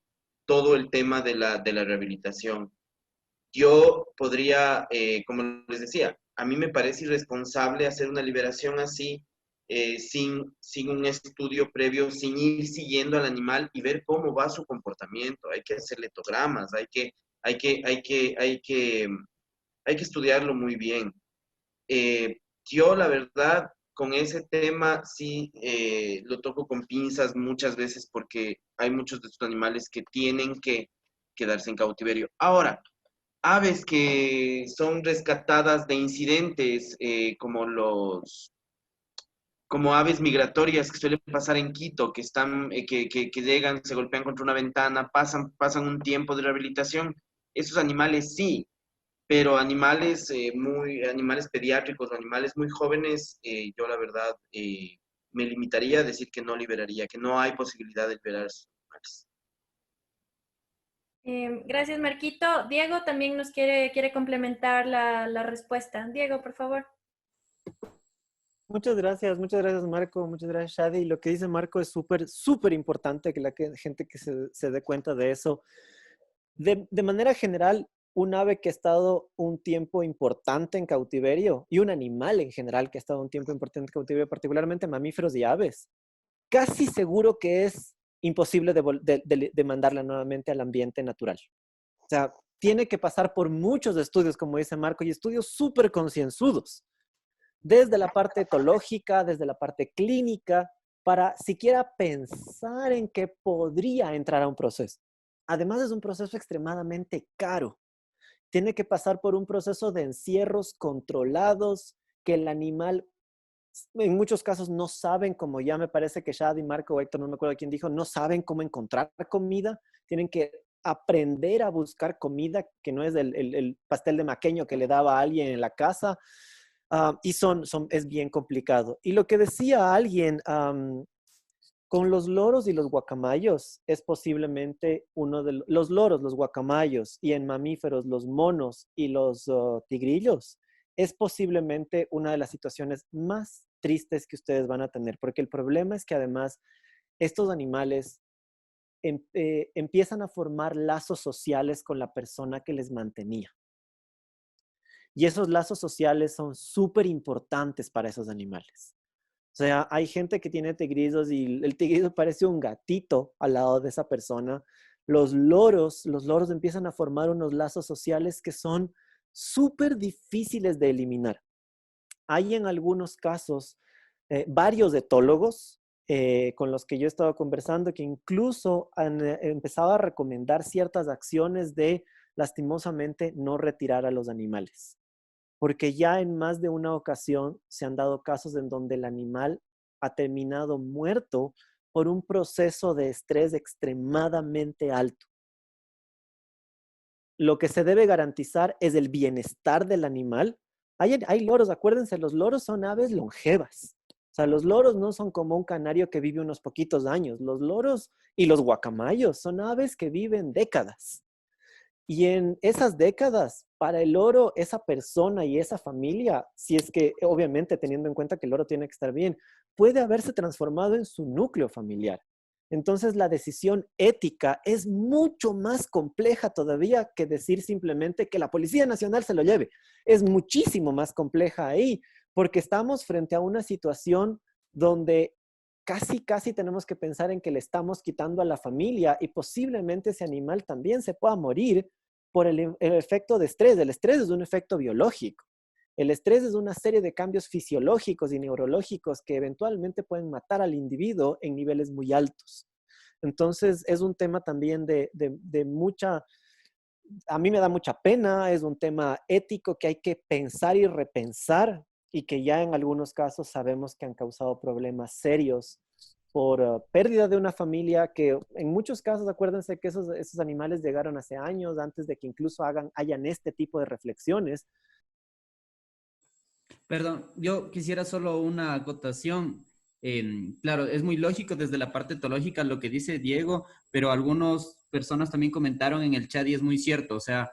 todo el tema de la rehabilitación. Yo podría, como les decía, a mí me parece irresponsable hacer una liberación así, sin un estudio previo, sin ir siguiendo al animal y ver cómo va su comportamiento. Hay que hacer letogramas, hay que, hay que, hay que, hay que estudiarlo muy bien. Yo, la verdad, con ese tema sí lo toco con pinzas muchas veces porque hay muchos de estos animales que tienen que quedarse en cautiverio. Ahora, aves que son rescatadas de incidentes como aves migratorias que suelen pasar en Quito, que están, que llegan, se golpean contra una ventana, pasan un tiempo de rehabilitación. Esos animales sí, pero animales pediátricos o animales muy jóvenes, yo la verdad me limitaría a decir que no liberaría, que no hay posibilidad de liberar esos animales. Gracias, Marquito. Diego también nos quiere complementar la respuesta. Diego, por favor. Muchas gracias Marco, muchas gracias Shadi. Lo que dice Marco es súper, súper importante que la gente que se dé cuenta de eso. De manera general, un ave que ha estado un tiempo importante en cautiverio y un animal en general que ha estado un tiempo importante en cautiverio, particularmente mamíferos y aves, casi seguro que es imposible de mandarla nuevamente al ambiente natural. O sea, tiene que pasar por muchos estudios, como dice Marco, y estudios súper concienzudos, desde la parte etológica, desde la parte clínica, para siquiera pensar en que podría entrar a un proceso. Además, es un proceso extremadamente caro. Tiene que pasar por un proceso de encierros controlados, que el animal, en muchos casos, no saben, como ya me parece que Shadi, Marco o Héctor, no me acuerdo quién dijo, no saben cómo encontrar comida. Tienen que aprender a buscar comida, que no es el pastel de maqueño que le daba a alguien en la casa. Y es bien complicado. Y lo que decía alguien, con los loros y los guacamayos, es posiblemente uno de los loros, los guacamayos, y en mamíferos, los monos y los tigrillos, es posiblemente una de las situaciones más tristes que ustedes van a tener, porque el problema es que además estos animales empiezan a formar lazos sociales con la persona que les mantenía. Y esos lazos sociales son súper importantes para esos animales. O sea, hay gente que tiene tigrillos y el tigrillo parece un gatito al lado de esa persona. Los loros empiezan a formar unos lazos sociales que son súper difíciles de eliminar. Hay en algunos casos varios etólogos con los que yo he estado conversando que incluso han empezado a recomendar ciertas acciones de, lastimosamente, no retirar a los animales. Porque ya en más de una ocasión se han dado casos en donde el animal ha terminado muerto por un proceso de estrés extremadamente alto. Lo que se debe garantizar es el bienestar del animal. Hay loros, acuérdense, los loros son aves longevas. O sea, los loros no son como un canario que vive unos poquitos años. Los loros y los guacamayos son aves que viven décadas. Y en esas décadas, para el loro, esa persona y esa familia, si es que, obviamente, teniendo en cuenta que el loro tiene que estar bien, puede haberse transformado en su núcleo familiar. Entonces, la decisión ética es mucho más compleja todavía que decir simplemente que la Policía Nacional se lo lleve. Es muchísimo más compleja ahí, porque estamos frente a una situación donde casi tenemos que pensar en que le estamos quitando a la familia y posiblemente ese animal también se pueda morir por el efecto de estrés. El estrés es un efecto biológico. El estrés es una serie de cambios fisiológicos y neurológicos que eventualmente pueden matar al individuo en niveles muy altos. Entonces, es un tema también de mucha a mí me da mucha pena, es un tema ético que hay que pensar y repensar y que ya en algunos casos sabemos que han causado problemas serios por pérdida de una familia que en muchos casos, acuérdense que esos animales llegaron hace años, antes de que incluso hayan este tipo de reflexiones. Perdón, yo quisiera solo una acotación. Claro, es muy lógico desde la parte etológica lo que dice Diego, pero algunas personas también comentaron en el chat y es muy cierto, o sea,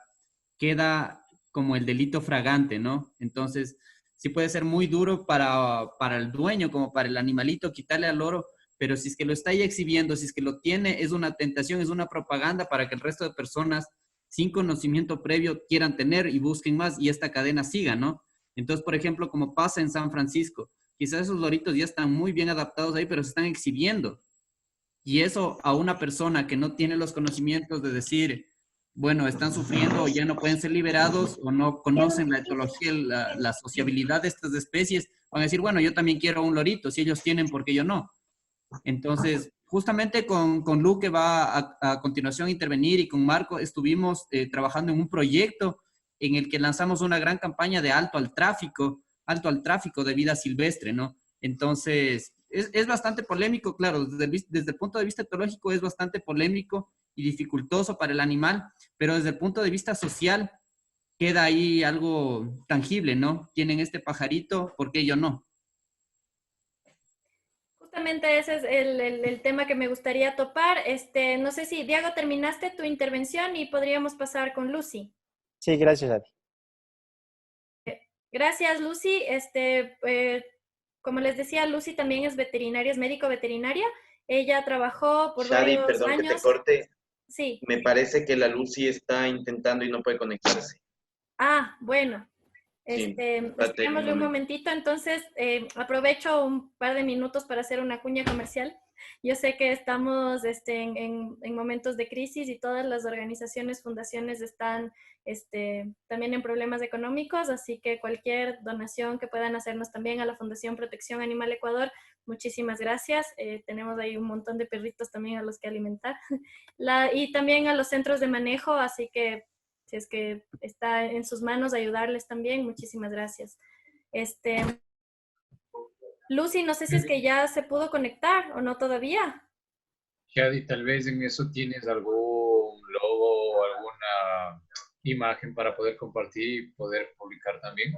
queda como el delito fragante, ¿no? Entonces, sí puede ser muy duro para el dueño, como para el animalito, quitarle al loro, pero si es que lo está ahí exhibiendo, si es que lo tiene, es una tentación, es una propaganda para que el resto de personas sin conocimiento previo quieran tener y busquen más y esta cadena siga, ¿no? Entonces, por ejemplo, como pasa en San Francisco, quizás esos loritos ya están muy bien adaptados ahí, pero se están exhibiendo. Y eso a una persona que no tiene los conocimientos de decir, bueno, están sufriendo o ya no pueden ser liberados o no conocen la etología, la sociabilidad de estas especies, van a decir, bueno, yo también quiero un lorito, si ellos tienen, ¿por qué yo no? Entonces, justamente con Lu, que va a continuación intervenir, y con Marco, estuvimos trabajando en un proyecto en el que lanzamos una gran campaña de alto al tráfico de vida silvestre, ¿no? Entonces, es bastante polémico, claro, desde el punto de vista etológico es bastante polémico y dificultoso para el animal, pero desde el punto de vista social queda ahí algo tangible, ¿no? Tienen este pajarito, ¿por qué yo no? Justamente ese es el tema que me gustaría topar. No sé si, Diego, terminaste tu intervención y podríamos pasar con Lucy. Sí, gracias, Adi. Gracias, Lucy. Como les decía, Lucy también es veterinaria, es médico veterinaria. Ella trabajó por Shadi, varios perdón que te años. corte. Sí. Me parece que la Lucy está intentando y no puede conectarse. Ah, bueno. Sí, espérate un Esperémosle un momento. momentito. Entonces, aprovecho un par de minutos para hacer una cuña comercial. Yo sé que estamos en momentos de crisis y todas las organizaciones, fundaciones están también en problemas económicos, así que cualquier donación que puedan hacernos también a la Fundación Protección Animal Ecuador, muchísimas gracias. Tenemos ahí un montón de perritos también a los que alimentar. Y también a los centros de manejo, así que si es que está en sus manos ayudarles también, muchísimas gracias. Lucy, no sé si es que ya se pudo conectar o no todavía. Shadi, tal vez en eso tienes algún logo o alguna imagen para poder compartir y poder publicar también.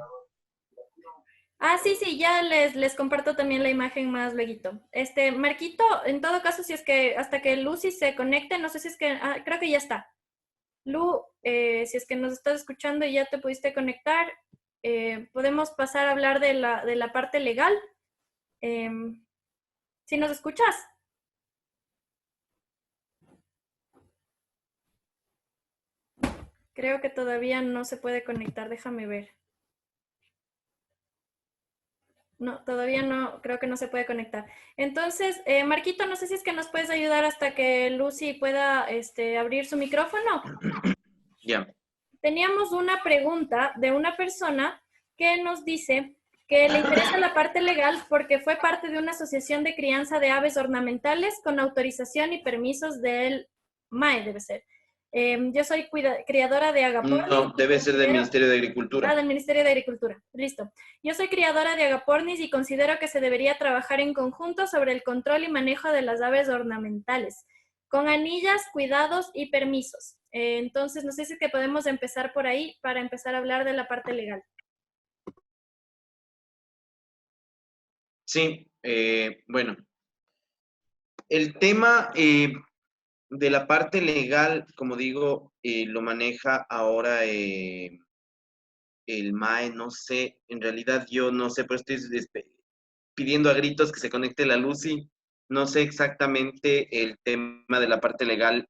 Ah, sí, sí, ya les comparto también la imagen más luego. Marquito, en todo caso, si es que hasta que Lucy se conecte, no sé si es que, creo que ya está. Lu, si es que nos estás escuchando y ya te pudiste conectar, podemos pasar a hablar de la parte legal. ¿Sí nos escuchas? Creo que todavía no se puede conectar, déjame ver. No, todavía no, creo que no se puede conectar. Entonces, Marquito, no sé si es que nos puedes ayudar hasta que Lucy pueda abrir su micrófono. Ya. Teníamos una pregunta de una persona que nos dice que le interesa la parte legal porque fue parte de una asociación de crianza de aves ornamentales con autorización y permisos del MAE, debe ser. Yo soy criadora de agapornis. No, debe ser del Ministerio de Agricultura. Del Ministerio de Agricultura. Listo. Yo soy criadora de agapornis y considero que se debería trabajar en conjunto sobre el control y manejo de las aves ornamentales, con anillas, cuidados y permisos. Entonces, no sé si es que podemos empezar por ahí para empezar a hablar de la parte legal. Sí, bueno, el tema de la parte legal, como digo, lo maneja ahora el MAE, no sé, en realidad yo no sé, pero estoy pidiendo a gritos que se conecte la Lucy. No sé exactamente el tema de la parte legal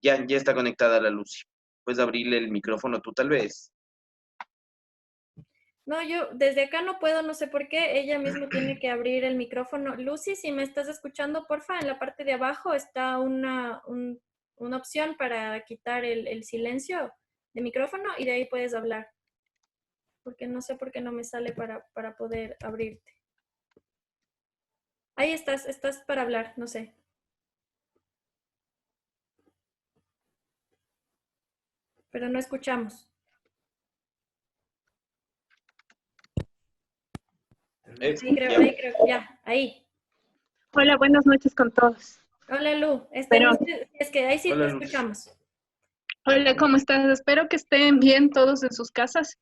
ya está conectada la Lucy. Puedes abrirle el micrófono tú tal vez. No, yo desde acá no puedo, no sé por qué. Ella misma tiene que abrir el micrófono. Lucy, si me estás escuchando, porfa, en la parte de abajo está una opción para quitar el silencio de micrófono y de ahí puedes hablar. Porque no sé por qué no me sale para poder abrirte. Ahí estás para hablar, no sé. pero no escuchamos. Ahí creo, ya, ahí. Hola, buenas noches con todos. Hola Lu, Pero, es que ahí sí Hola, te Luz. escuchamos. hola, ¿cómo estás? Espero que estén bien todos en sus casas.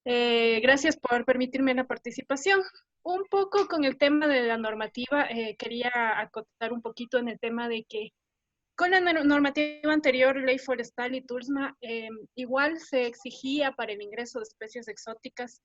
Gracias por permitirme la participación. Un poco con el tema de la normativa, quería acotar un poquito en el tema de que con la normativa anterior, Ley Forestal y TULSMA, igual se exigía para el ingreso de especies exóticas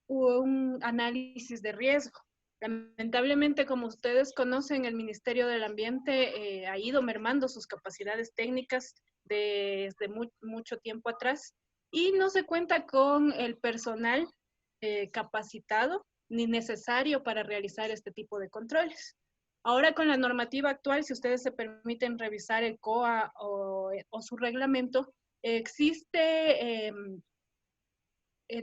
un análisis de riesgo. Lamentablemente, como ustedes conocen, el Ministerio del Ambiente ha ido mermando sus capacidades técnicas desde mucho tiempo atrás y no se cuenta con el personal capacitado ni necesario para realizar este tipo de controles. Ahora con la normativa actual, si ustedes se permiten revisar el COA o su reglamento, existe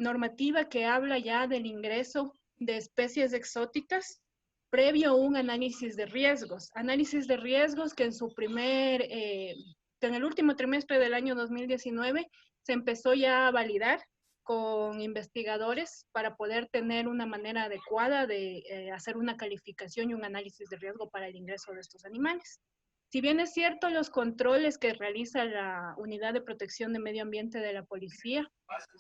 normativa que habla ya del ingreso de especies exóticas previo a un análisis de riesgos. Análisis de riesgos que en el último trimestre del año 2019 se empezó ya a validar con investigadores para poder tener una manera adecuada de hacer una calificación y un análisis de riesgo para el ingreso de estos animales. Si bien es cierto, los controles que realiza la Unidad de Protección de Medio Ambiente de la Policía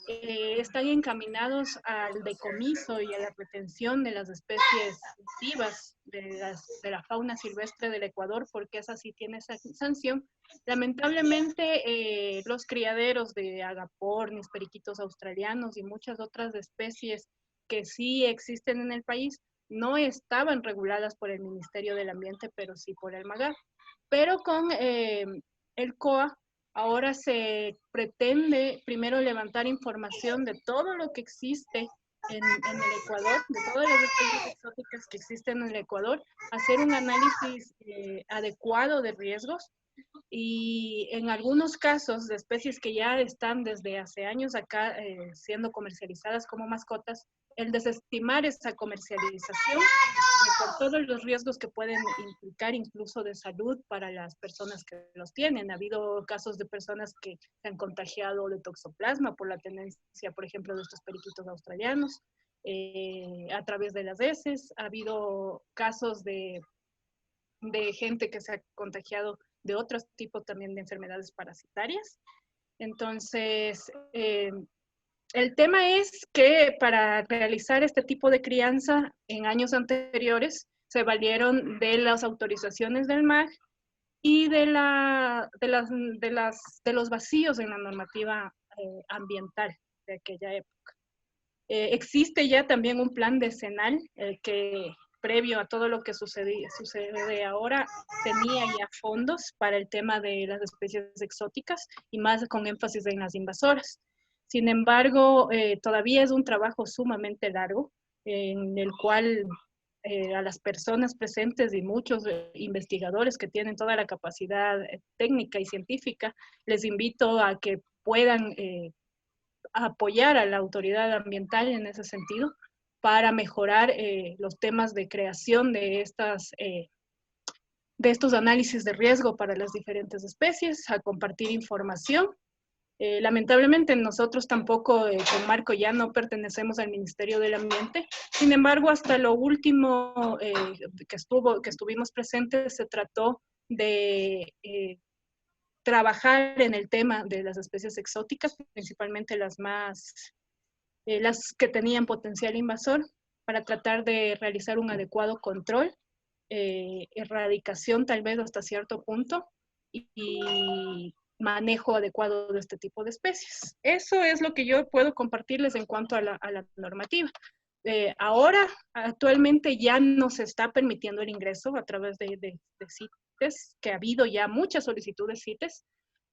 están encaminados al decomiso y a la retención de las especies vivas de la fauna silvestre del Ecuador, porque esa sí tiene esa sanción. Lamentablemente, los criaderos de agapornis, periquitos australianos y muchas otras especies que sí existen en el país no estaban reguladas por el Ministerio del Ambiente, pero sí por el MAGAR. Pero con el COA ahora se pretende primero levantar información de todo lo que existe en el Ecuador, de todas las especies exóticas que existen en el Ecuador, hacer un análisis adecuado de riesgos y en algunos casos de especies que ya están desde hace años acá siendo comercializadas como mascotas, el desestimar esa comercialización por todos los riesgos que pueden implicar incluso de salud para las personas que los tienen. Ha habido casos de personas que se han contagiado de toxoplasma por la tenencia, por ejemplo, de estos periquitos australianos a través de las heces. Ha habido casos de gente que se ha contagiado de otros tipos también de enfermedades parasitarias. Entonces, el tema es que para realizar este tipo de crianza en años anteriores se valieron de las autorizaciones del MAG y de los vacíos en la normativa ambiental de aquella época. Existe ya también un plan decenal que previo a todo lo que sucede ahora, tenía ya fondos para el tema de las especies exóticas y más con énfasis en las invasoras. Sin embargo, todavía es un trabajo sumamente largo en el cual a las personas presentes y muchos investigadores que tienen toda la capacidad técnica y científica, les invito a que puedan apoyar a la autoridad ambiental en ese sentido para mejorar los temas de creación de estos análisis de riesgo para las diferentes especies, a compartir información. Lamentablemente nosotros tampoco con Marco ya no pertenecemos al Ministerio del Ambiente. Sin embargo, hasta lo último que estuvimos presentes se trató de trabajar en el tema de las especies exóticas, principalmente las que tenían potencial invasor, para tratar de realizar un adecuado control, erradicación tal vez hasta cierto punto y manejo adecuado de este tipo de especies. Eso es lo que yo puedo compartirles en cuanto a la normativa. Ahora, actualmente ya no se está permitiendo el ingreso a través de CITES, que ha habido ya muchas solicitudes CITES,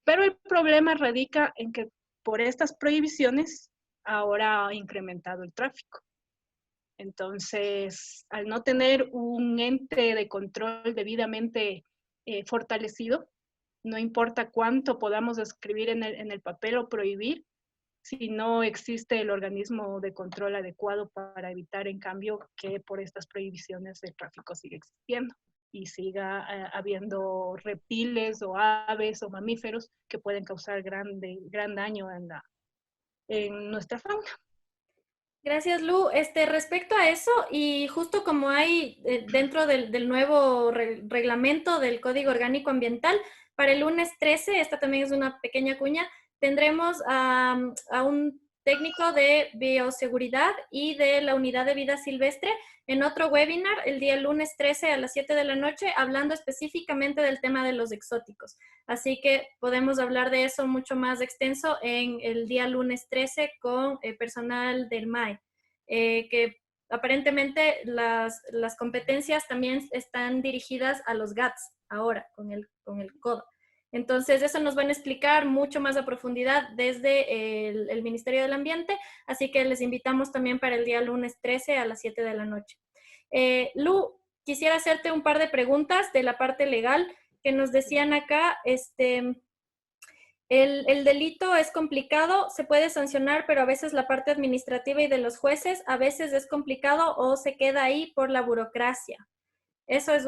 pero el problema radica en que por estas prohibiciones ahora ha incrementado el tráfico. Entonces, al no tener un ente de control debidamente fortalecido, no importa cuánto podamos escribir en el papel o prohibir, si no existe el organismo de control adecuado para evitar, en cambio, que por estas prohibiciones el tráfico siga existiendo. y siga habiendo reptiles o aves o mamíferos que pueden causar gran daño en nuestra fauna. Gracias, Lu. Respecto a eso, y justo como hay dentro del nuevo reglamento del Código Orgánico Ambiental, para el lunes 13, esta también es una pequeña cuña, tendremos a un técnico de bioseguridad y de la Unidad de Vida Silvestre en otro webinar el día lunes 13 a las 7 de la noche, hablando específicamente del tema de los exóticos. Así que podemos hablar de eso mucho más extenso en el día lunes 13 con personal del MAE, que aparentemente las competencias también están dirigidas a los GATS ahora con el CODA. Entonces, eso nos van a explicar mucho más a profundidad desde el Ministerio del Ambiente, así que les invitamos también para el día lunes 13 a las 7 de la noche. Lu, quisiera hacerte un par de preguntas de la parte legal que nos decían acá. El delito es complicado, se puede sancionar, pero a veces la parte administrativa y de los jueces a veces es complicado o se queda ahí por la burocracia. Eso es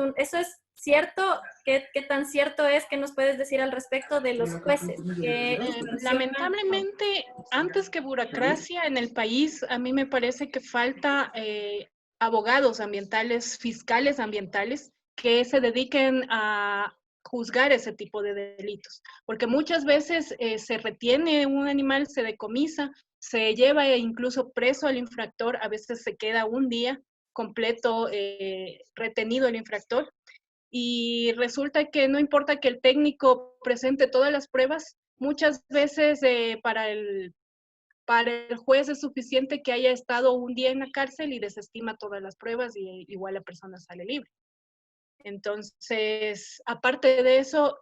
cierto. ¿Qué tan cierto es? ¿Qué nos puedes decir al respecto de los jueces? Lamentablemente, antes que burocracia en el país, a mí me parece que falta abogados ambientales, fiscales ambientales, que se dediquen a juzgar ese tipo de delitos, porque muchas veces se retiene un animal, se decomisa, se lleva incluso preso al infractor, a veces se queda un día completo retenido el infractor, y resulta que no importa que el técnico presente todas las pruebas, muchas veces para el juez es suficiente que haya estado un día en la cárcel y desestima todas las pruebas y igual la persona sale libre. Entonces, aparte de eso,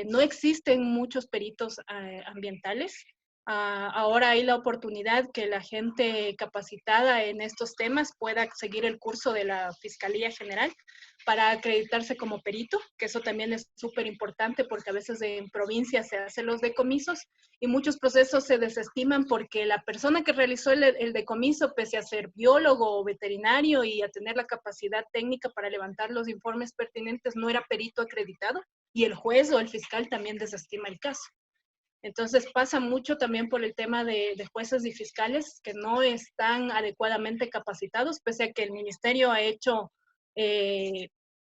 no existen muchos peritos ambientales. Ahora hay la oportunidad que la gente capacitada en estos temas pueda seguir el curso de la Fiscalía General para acreditarse como perito, que eso también es súper importante porque a veces en provincia se hacen los decomisos y muchos procesos se desestiman porque la persona que realizó el decomiso, pese a ser biólogo o veterinario y a tener la capacidad técnica para levantar los informes pertinentes, no era perito acreditado y el juez o el fiscal también desestima el caso. Entonces pasa mucho también por el tema de jueces y fiscales que no están adecuadamente capacitados, pese a que el ministerio ha hecho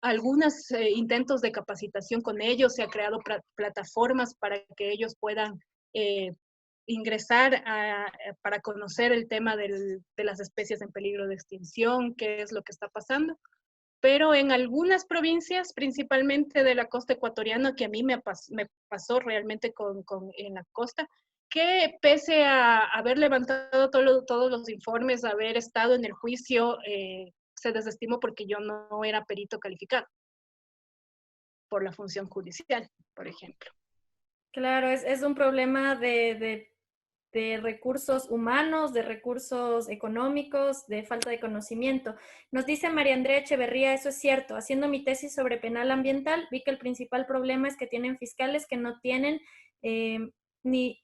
algunos intentos de capacitación con ellos, se ha creado plataformas para que ellos puedan ingresar para conocer el tema de las especies en peligro de extinción, qué es lo que está pasando. Pero en algunas provincias, principalmente de la costa ecuatoriana, que a mí me pasó realmente en la costa, que pese a haber levantado todos los informes, haber estado en el juicio, se desestimó porque yo no era perito calificado por la función judicial, por ejemplo. Claro, es un problema de recursos humanos, de recursos económicos, de falta de conocimiento. Nos dice María Andrea Echeverría, eso es cierto. Haciendo mi tesis sobre penal ambiental, vi que el principal problema es que tienen fiscales que no tienen ni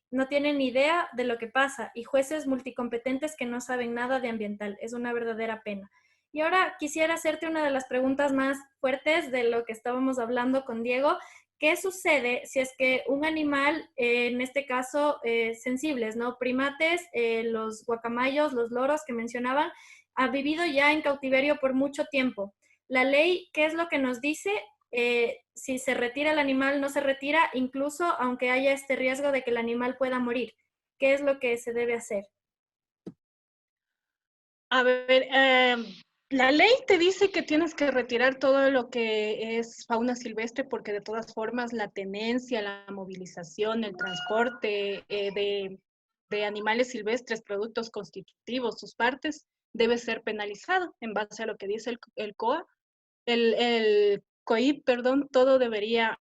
idea de lo que pasa y jueces multicompetentes que no saben nada de ambiental. Es una verdadera pena. Y ahora quisiera hacerte una de las preguntas más fuertes de lo que estábamos hablando con Diego. ¿Qué sucede si es que un animal, en este caso sensibles, ¿no? Primates, los guacamayos, los loros que mencionaban, ha vivido ya en cautiverio por mucho tiempo? La ley, ¿qué es lo que nos dice? Si se retira el animal, no se retira, incluso aunque haya este riesgo de que el animal pueda morir. ¿Qué es lo que se debe hacer? A ver, la ley te dice que tienes que retirar todo lo que es fauna silvestre porque de todas formas la tenencia, la movilización, el transporte de animales silvestres, productos constitutivos, sus partes, debe ser penalizado en base a lo que dice el COA. El COIP, perdón, todo debería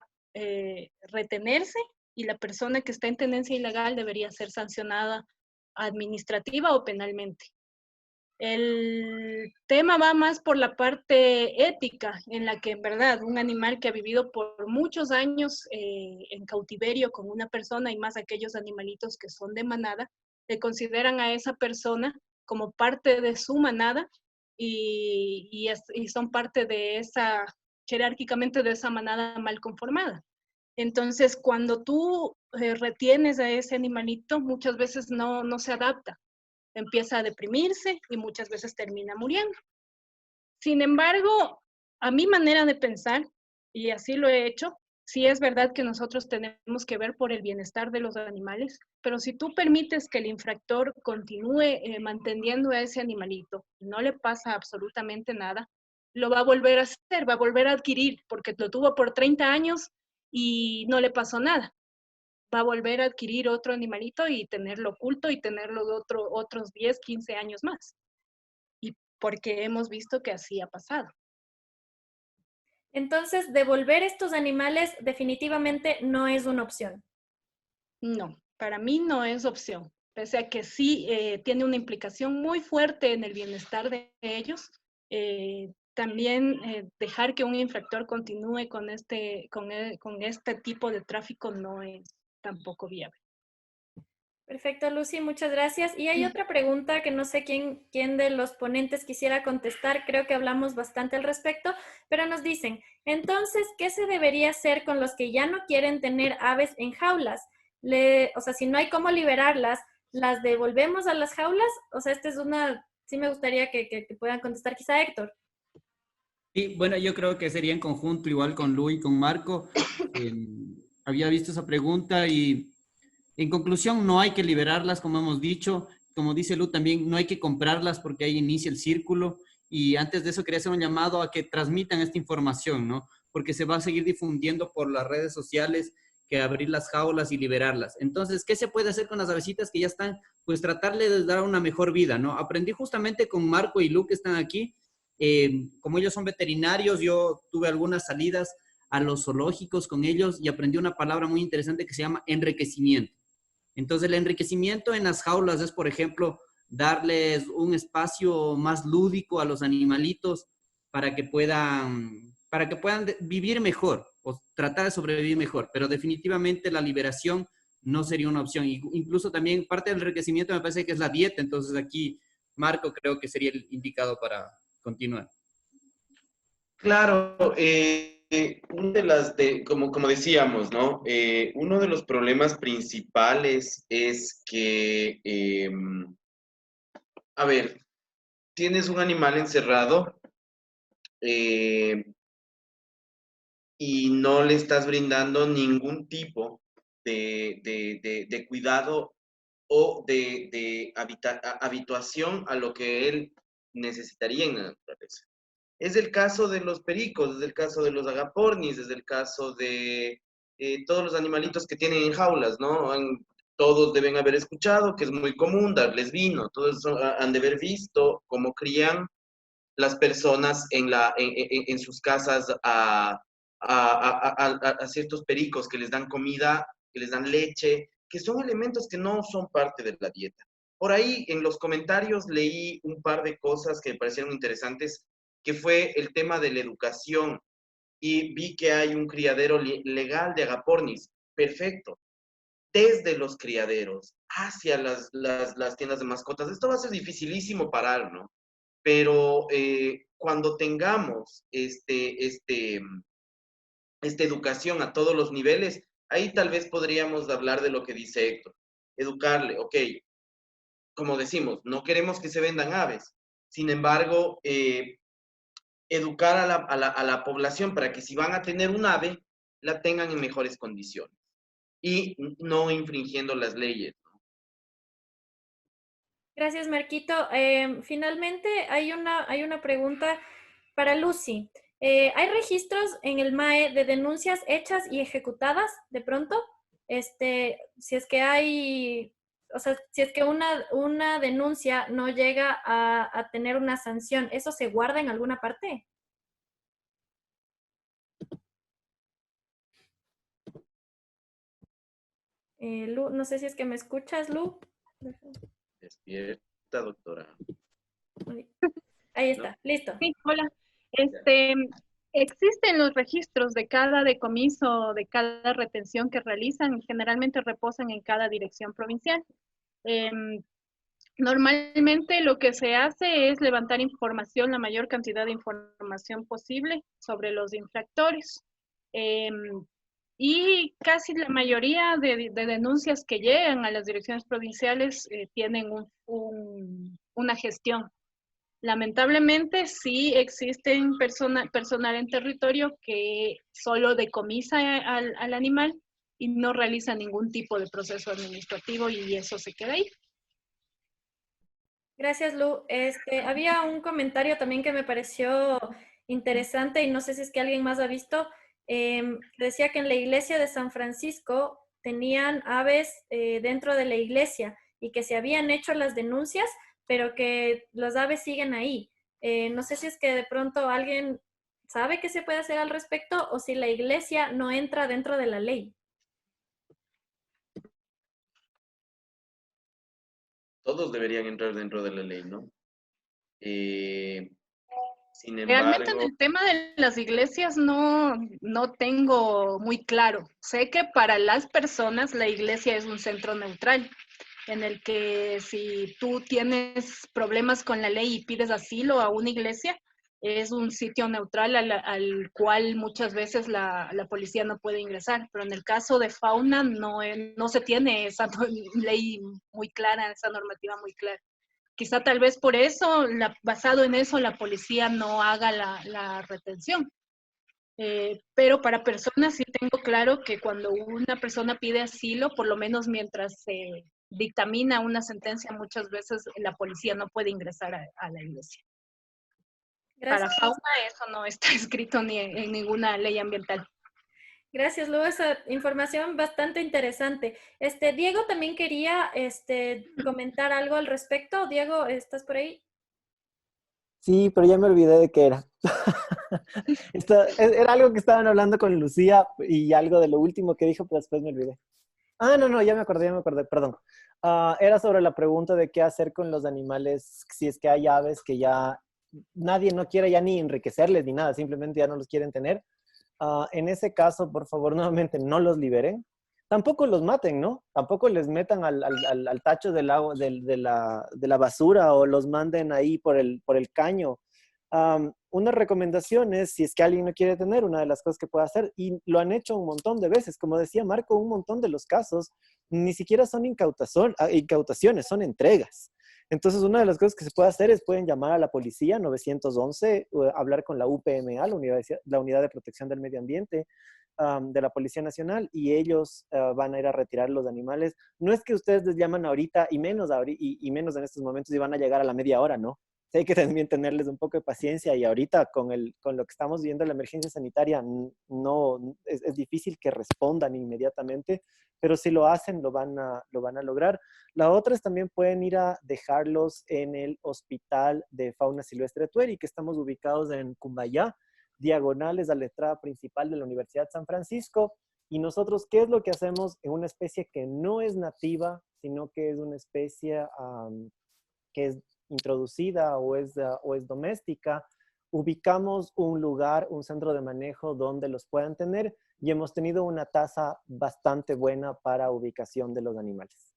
retenerse y la persona que está en tenencia ilegal debería ser sancionada administrativa o penalmente. El tema va más por la parte ética, en la que en verdad un animal que ha vivido por muchos años en cautiverio con una persona y más aquellos animalitos que son de manada, le consideran a esa persona como parte de su manada y son parte de esa jerárquicamente de esa manada mal conformada. Entonces, cuando tú retienes a ese animalito, muchas veces no se adapta, empieza a deprimirse y muchas veces termina muriendo. Sin embargo, a mi manera de pensar, y así lo he hecho, sí es verdad que nosotros tenemos que ver por el bienestar de los animales, pero si tú permites que el infractor continúe manteniendo a ese animalito, no le pasa absolutamente nada, lo va a volver a hacer, va a volver a adquirir, porque lo tuvo por 30 años y no le pasó nada. Va a volver a adquirir otro animalito y tenerlo oculto y tenerlo otros 10, 15 años más. Y porque hemos visto que así ha pasado. Entonces, devolver estos animales definitivamente no es una opción. No, para mí no es opción. Pese a que sí tiene una implicación muy fuerte en el bienestar de ellos, también dejar que un infractor continúe con este tipo de tráfico no es tampoco viable. Perfecto, Lucy, muchas gracias. Y hay otra pregunta que no sé quién de los ponentes quisiera contestar, creo que hablamos bastante al respecto, pero nos dicen, entonces, ¿qué se debería hacer con los que ya no quieren tener aves en jaulas? O sea, si no hay cómo liberarlas, ¿las devolvemos a las jaulas? O sea, esta es sí me gustaría que puedan contestar quizá Héctor. Sí, bueno, yo creo que sería en conjunto, igual con Lu y con Marco. Eh, Había visto esa pregunta y en conclusión no hay que liberarlas, como hemos dicho. Como dice Lu también, no hay que comprarlas porque ahí inicia el círculo. Y antes de eso quería hacer un llamado a que transmitan esta información, ¿no? Porque se va a seguir difundiendo por las redes sociales que abrir las jaulas y liberarlas. Entonces, ¿qué se puede hacer con las avecitas que ya están? Pues tratarle de dar una mejor vida, ¿no? Aprendí justamente con Marco y Lu que están aquí. Como ellos son veterinarios, yo tuve algunas salidas a los zoológicos con ellos y aprendí una palabra muy interesante que se llama enriquecimiento. Entonces, el enriquecimiento en las jaulas es, por ejemplo, darles un espacio más lúdico a los animalitos para que puedan vivir mejor o tratar de sobrevivir mejor. Pero definitivamente la liberación no sería una opción. Incluso también parte del enriquecimiento me parece que es la dieta. Entonces, aquí Marco creo que sería el indicado para continuar. Claro, una como decíamos, ¿no? Uno de los problemas principales es que, a ver, tienes un animal encerrado eh, y no le estás brindando ningún tipo de cuidado o de habituación a lo que él necesitaría en la naturaleza. Es el caso de los pericos, es el caso de los agapornis, es el caso de todos los animalitos que tienen en jaulas, ¿no? Todos deben haber escuchado que es muy común darles vino, todos han de haber visto cómo crían las personas en sus casas a ciertos pericos que les dan comida, que les dan leche, que son elementos que no son parte de la dieta. Por ahí en los comentarios leí un par de cosas que me parecieron interesantes, que fue el tema de la educación, y vi que hay un criadero legal de agapornis. Perfecto. Desde los criaderos hacia las tiendas de mascotas. Esto va a ser dificilísimo parar, ¿no? Pero cuando tengamos esta educación a todos los niveles, ahí tal vez podríamos hablar de lo que dice Héctor. Educarle, ok, como decimos, no queremos que se vendan aves. Sin embargo, educar a la población para que si van a tener un ave, la tengan en mejores condiciones y no infringiendo las leyes. Gracias, Marquito. Finalmente, hay una pregunta para Lucy. ¿Hay registros en el MAE de denuncias hechas y ejecutadas de pronto? Si es que hay, o sea, si es que una denuncia no llega a tener una sanción, ¿eso se guarda en alguna parte? Lu, no sé si es que me escuchas, Lu. Despierta, doctora. Ahí está, listo. Sí, hola. Existen los registros de cada decomiso, de cada retención que realizan y generalmente reposan en cada dirección provincial. Normalmente lo que se hace es levantar información, la mayor cantidad de información posible sobre los infractores. Y casi la mayoría de denuncias que llegan a las direcciones provinciales tienen una gestión. Lamentablemente sí existen personal en territorio que solo decomisa al animal y no realiza ningún tipo de proceso administrativo y eso se queda ahí. Gracias, Lu. Había un comentario también que me pareció interesante y no sé si es que alguien más ha visto. Decía que en la iglesia de San Francisco tenían aves dentro de la iglesia y que se habían hecho las denuncias, pero que las aves siguen ahí. No sé si es que de pronto alguien sabe qué se puede hacer al respecto o si la iglesia no entra dentro de la ley. Todos deberían entrar dentro de la ley, ¿no? Sin Realmente en embargo, el tema de las iglesias no tengo muy claro. Sé que para las personas la iglesia es un centro neutral, en el que si tú tienes problemas con la ley y pides asilo a una iglesia, es un sitio neutral al cual muchas veces la policía no puede ingresar. Pero en el caso de fauna no se tiene esa ley muy clara, esa normativa muy clara. Quizá tal vez por eso, basado en eso, la policía no haga la retención. Pero para personas sí tengo claro que cuando una persona pide asilo, por lo menos mientras se dictamina una sentencia, muchas veces la policía no puede ingresar a la iglesia. Para Gracias. fauna eso no está escrito ni en ninguna ley ambiental. Gracias, Lu, esa información bastante interesante. Diego también quería comentar algo al respecto. Diego, ¿estás por ahí? Sí, pero ya me olvidé de qué era. Era algo que estaban hablando con Lucía y algo de lo último que dijo, pero después me olvidé. Ah, no, ya me acordé, perdón. Era sobre la pregunta de qué hacer con los animales, si es que hay aves que ya nadie no quiere ya ni enriquecerles ni nada, simplemente ya no los quieren tener. En ese caso, por favor, nuevamente no los liberen. Tampoco los maten, ¿no? Tampoco les metan al tacho del agua, de la basura o los manden ahí por el caño. Una recomendación es, si es que alguien no quiere tener, una de las cosas que puede hacer, y lo han hecho un montón de veces, como decía Marco, un montón de los casos, ni siquiera son incautaciones, son entregas. Entonces, una de las cosas que se puede hacer es, pueden llamar a la policía 911, hablar con la UPMA, la Unidad de Protección del Medio Ambiente, de la Policía Nacional, y ellos van a ir a retirar los animales. No es que ustedes les llaman ahorita, y menos en estos momentos, y van a llegar a la media hora, ¿no? Sí, hay que también tenerles un poco de paciencia, y ahorita con lo que estamos viendo en la emergencia sanitaria, no, es difícil que respondan inmediatamente, pero si lo hacen, lo van a lograr. La otra es, también pueden ir a dejarlos en el Hospital de Fauna Silvestre de Tueri, que estamos ubicados en Cumbayá, diagonales a la entrada principal de la Universidad de San Francisco. Y nosotros, ¿qué es lo que hacemos en una especie que no es nativa, sino que es una especie que es introducida o es doméstica? Ubicamos un lugar, un centro de manejo donde los puedan tener, y hemos tenido una tasa bastante buena para ubicación de los animales.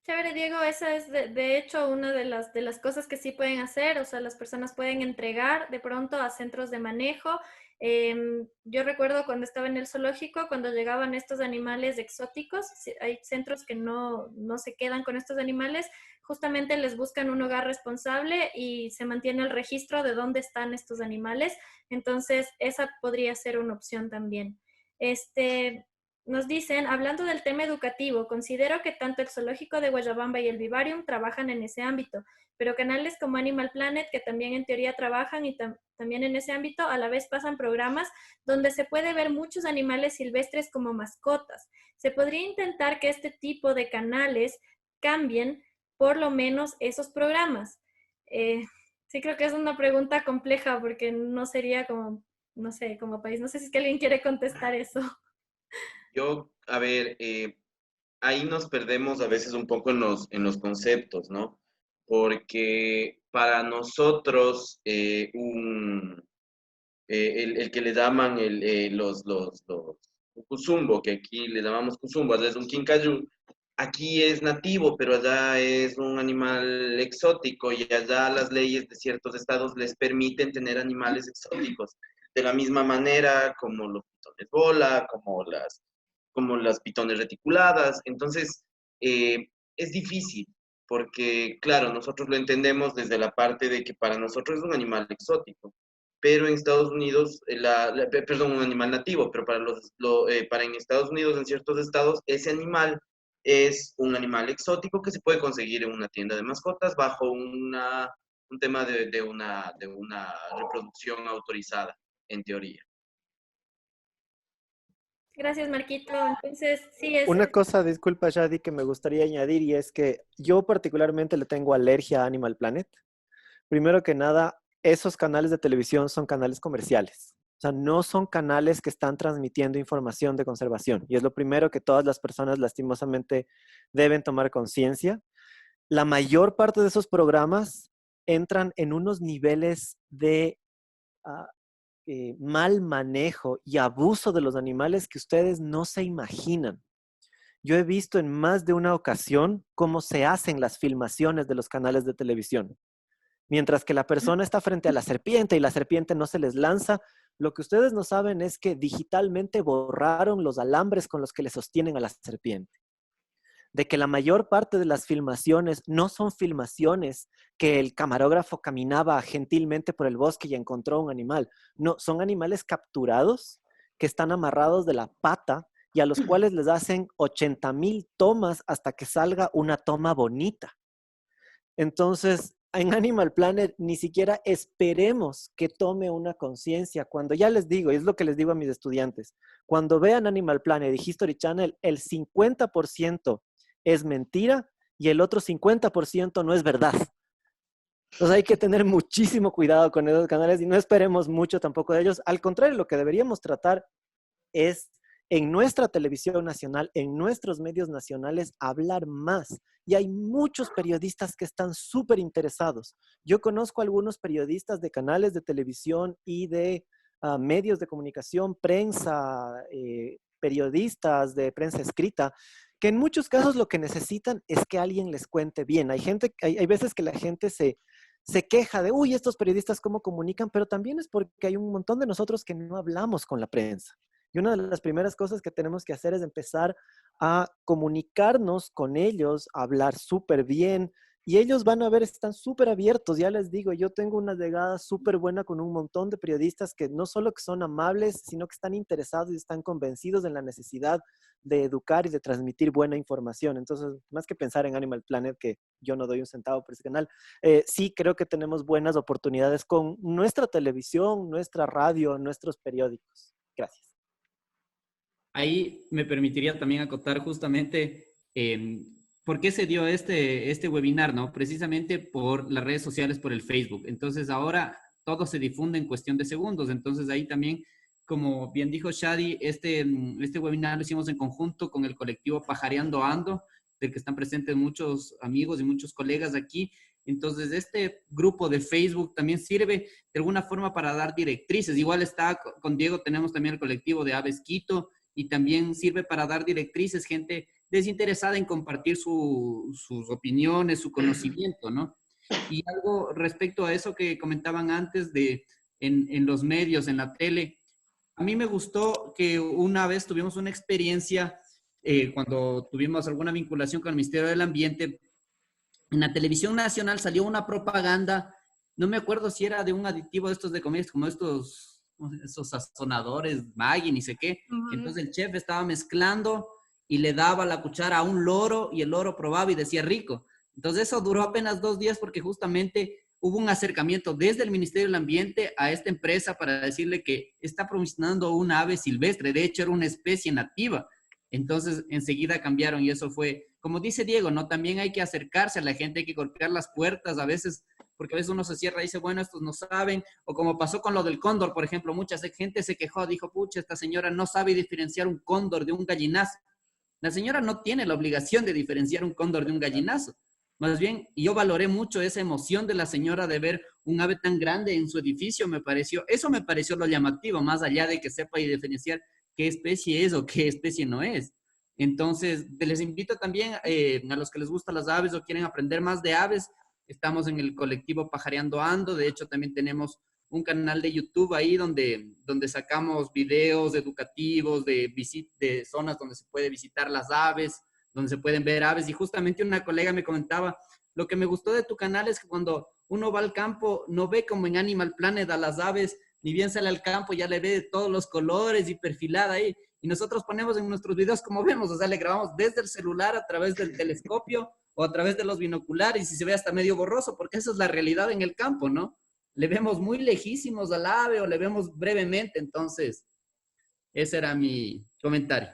Chévere, Diego, esa es de hecho una de las cosas que sí pueden hacer, o sea, las personas pueden entregar de pronto a centros de manejo. Yo recuerdo cuando estaba en el zoológico, cuando llegaban estos animales exóticos, hay centros que no se quedan con estos animales, justamente les buscan un hogar responsable y se mantiene el registro de dónde están estos animales, entonces esa podría ser una opción también. Nos dicen, hablando del tema educativo, considero que tanto el Zoológico de Guayabamba y el Vivarium trabajan en ese ámbito, pero canales como Animal Planet, que también en teoría trabajan y también en ese ámbito, a la vez pasan programas donde se puede ver muchos animales silvestres como mascotas. Se podría intentar que este tipo de canales cambien por lo menos esos programas. Sí, creo que es una pregunta compleja porque no sería como, no sé, como país. No sé si es que alguien quiere contestar eso. a ver, ahí nos perdemos a veces un poco en los conceptos, ¿no? Porque para nosotros, el que le llaman los cusumbo, que aquí le llamamos cusumbo, es un quincayú, aquí es nativo, pero allá es un animal exótico y allá las leyes de ciertos estados les permiten tener animales exóticos. De la misma manera como los pitones bola, como las pitones reticuladas. Entonces, es difícil porque, claro, nosotros lo entendemos desde la parte de que para nosotros es un animal exótico, pero en Estados Unidos, perdón, un animal nativo, pero para en Estados Unidos, en ciertos estados, ese animal es un animal exótico que se puede conseguir en una tienda de mascotas bajo un tema de una reproducción autorizada, en teoría. Gracias, Marquito. Entonces, sí, es... Una cosa, disculpa, Shadi, que me gustaría añadir y es que yo particularmente le tengo alergia a Animal Planet. Primero que nada, esos canales de televisión son canales comerciales. O sea, no son canales que están transmitiendo información de conservación. Y es lo primero que todas las personas lastimosamente deben tomar conciencia. La mayor parte de esos programas entran en unos niveles de mal manejo y abuso de los animales que ustedes no se imaginan. Yo he visto en más de una ocasión cómo se hacen las filmaciones de los canales de televisión. Mientras que la persona está frente a la serpiente y la serpiente no se les lanza, lo que ustedes no saben es que digitalmente borraron los alambres con los que le sostienen a la serpiente. De que la mayor parte de las filmaciones no son filmaciones que el camarógrafo caminaba gentilmente por el bosque y encontró un animal. No, son animales capturados que están amarrados de la pata y a los cuales les hacen 80,000 tomas hasta que salga una toma bonita. Entonces, en Animal Planet ni siquiera esperemos que tome una conciencia. Cuando ya les digo, y es lo que les digo a mis estudiantes, cuando vean Animal Planet y History Channel, el 50% es mentira y el otro 50% no es verdad. Entonces hay que tener muchísimo cuidado con esos canales y no esperemos mucho tampoco de ellos. Al contrario, lo que deberíamos tratar es en nuestra televisión nacional, en nuestros medios nacionales, hablar más. Y hay muchos periodistas que están súper interesados. Yo conozco algunos periodistas de canales de televisión y de medios de comunicación, prensa, periodistas de prensa escrita, que en muchos casos lo que necesitan es que alguien les cuente bien. Hay veces que la gente se queja de, uy, estos periodistas cómo comunican, pero también es porque hay un montón de nosotros que no hablamos con la prensa. Y una de las primeras cosas que tenemos que hacer es empezar a comunicarnos con ellos, a hablar súper bien. Y ellos van a ver, están súper abiertos. Ya les digo, yo tengo una llegada súper buena con un montón de periodistas que no solo que son amables, sino que están interesados y están convencidos en la necesidad de educar y de transmitir buena información. Entonces, más que pensar en Animal Planet, que yo no doy un centavo por ese canal, sí creo que tenemos buenas oportunidades con nuestra televisión, nuestra radio, nuestros periódicos. Gracias. Ahí me permitiría también acotar justamente por qué se dio este webinar, ¿no? Precisamente por las redes sociales, por el Facebook. Entonces ahora todo se difunde en cuestión de segundos. Entonces ahí también, como bien dijo Shadi, este webinar lo hicimos en conjunto con el colectivo Pajareando Ando, del que están presentes muchos amigos y muchos colegas aquí. Entonces, este grupo de Facebook también sirve de alguna forma para dar directrices. Igual está con Diego, tenemos también el colectivo de Aves Quito, y también sirve para dar directrices, gente desinteresada en compartir sus opiniones, su conocimiento, ¿no? Y algo respecto a eso que comentaban antes en los medios, en la tele, a mí me gustó que una vez tuvimos una experiencia cuando tuvimos alguna vinculación con el Ministerio del Ambiente. En la televisión nacional salió una propaganda, no me acuerdo si era de un aditivo de estos de comidas, como esos sazonadores, Maggi, ni sé qué. Entonces el chef estaba mezclando y le daba la cuchara a un loro y el loro probaba y decía rico. Entonces eso duró apenas 2 días porque justamente hubo un acercamiento desde el Ministerio del Ambiente a esta empresa para decirle que está promocionando una ave silvestre. De hecho, era una especie nativa. Entonces enseguida cambiaron y eso fue, como dice Diego, ¿no? También hay que acercarse a la gente, hay que golpear las puertas a veces, porque a veces uno se cierra y dice, bueno, estos no saben, o como pasó con lo del cóndor, por ejemplo, mucha gente se quejó, dijo, pucha, esta señora no sabe diferenciar un cóndor de un gallinazo. La señora no tiene la obligación de diferenciar un cóndor de un gallinazo. Más bien, yo valoré mucho esa emoción de la señora de ver un ave tan grande en su edificio, eso me pareció lo llamativo, más allá de que sepa y diferenciar qué especie es o qué especie no es. Entonces, les invito también a los que les gustan las aves o quieren aprender más de aves, estamos en el colectivo Pajareando Ando. De hecho, también tenemos un canal de YouTube ahí donde sacamos videos educativos de zonas donde se puede visitar las aves, donde se pueden ver aves. Y justamente una colega me comentaba, lo que me gustó de tu canal es que cuando uno va al campo, no ve como en Animal Planet a las aves, ni bien sale al campo, ya le ve de todos los colores y perfilada ahí. Y nosotros ponemos en nuestros videos como vemos, o sea, le grabamos desde el celular a través del telescopio o a través de los binoculares y se ve hasta medio borroso, porque esa es la realidad en el campo, ¿no? Le vemos muy lejísimos al ave o le vemos brevemente. Entonces, ese era mi comentario.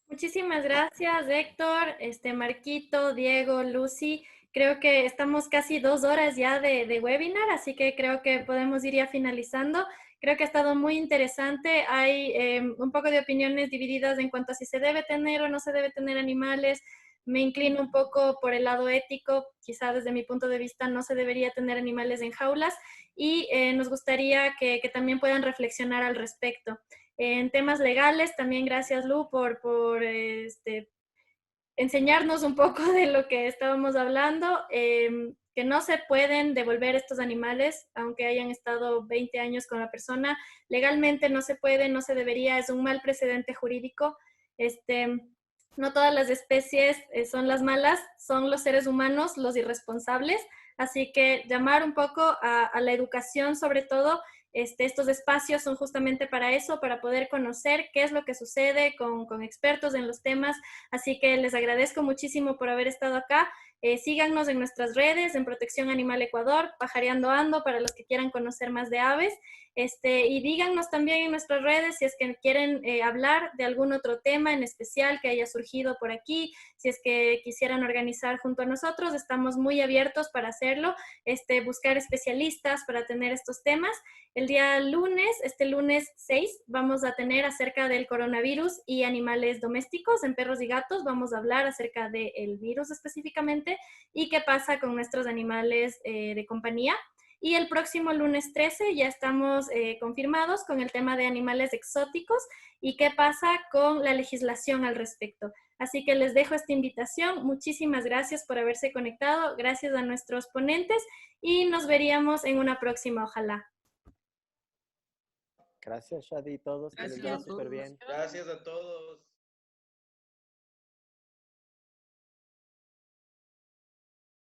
Muchísimas gracias, Héctor, Marquito, Diego, Lucy. Creo que estamos casi 2 horas ya de webinar, así que creo que podemos ir ya finalizando. Creo que ha estado muy interesante. Hay un poco de opiniones divididas en cuanto a si se debe tener o no se debe tener animales. Me inclino un poco por el lado ético. Quizá desde mi punto de vista no se debería tener animales en jaulas y nos gustaría que también puedan reflexionar al respecto. En temas legales, también gracias Lu por enseñarnos un poco de lo que estábamos hablando, que no se pueden devolver estos animales, aunque hayan estado 20 años con la persona. Legalmente no se puede, no se debería, es un mal precedente jurídico. No todas las especies son las malas, son los seres humanos los irresponsables. Así que llamar un poco a la educación sobre todo. Estos espacios son justamente para eso, para poder conocer qué es lo que sucede con expertos en los temas. Así que les agradezco muchísimo por haber estado acá. Síganos en nuestras redes, en Protección Animal Ecuador, Pajareando Ando, para los que quieran conocer más de aves. Y díganos también en nuestras redes si es que quieren hablar de algún otro tema en especial que haya surgido por aquí, si es que quisieran organizar junto a nosotros, estamos muy abiertos para hacerlo, buscar especialistas para tener estos temas. El día lunes, este lunes 6, vamos a tener acerca del coronavirus y animales domésticos en perros y gatos. Vamos a hablar acerca del virus específicamente y qué pasa con nuestros animales de compañía. Y el próximo lunes 13 ya estamos confirmados con el tema de animales exóticos y qué pasa con la legislación al respecto. Así que les dejo esta invitación. Muchísimas gracias por haberse conectado. Gracias a nuestros ponentes y nos veríamos en una próxima, ojalá. Gracias, Shadi, todos. Gracias Que les vaya a todos. súper bien. Gracias a todos.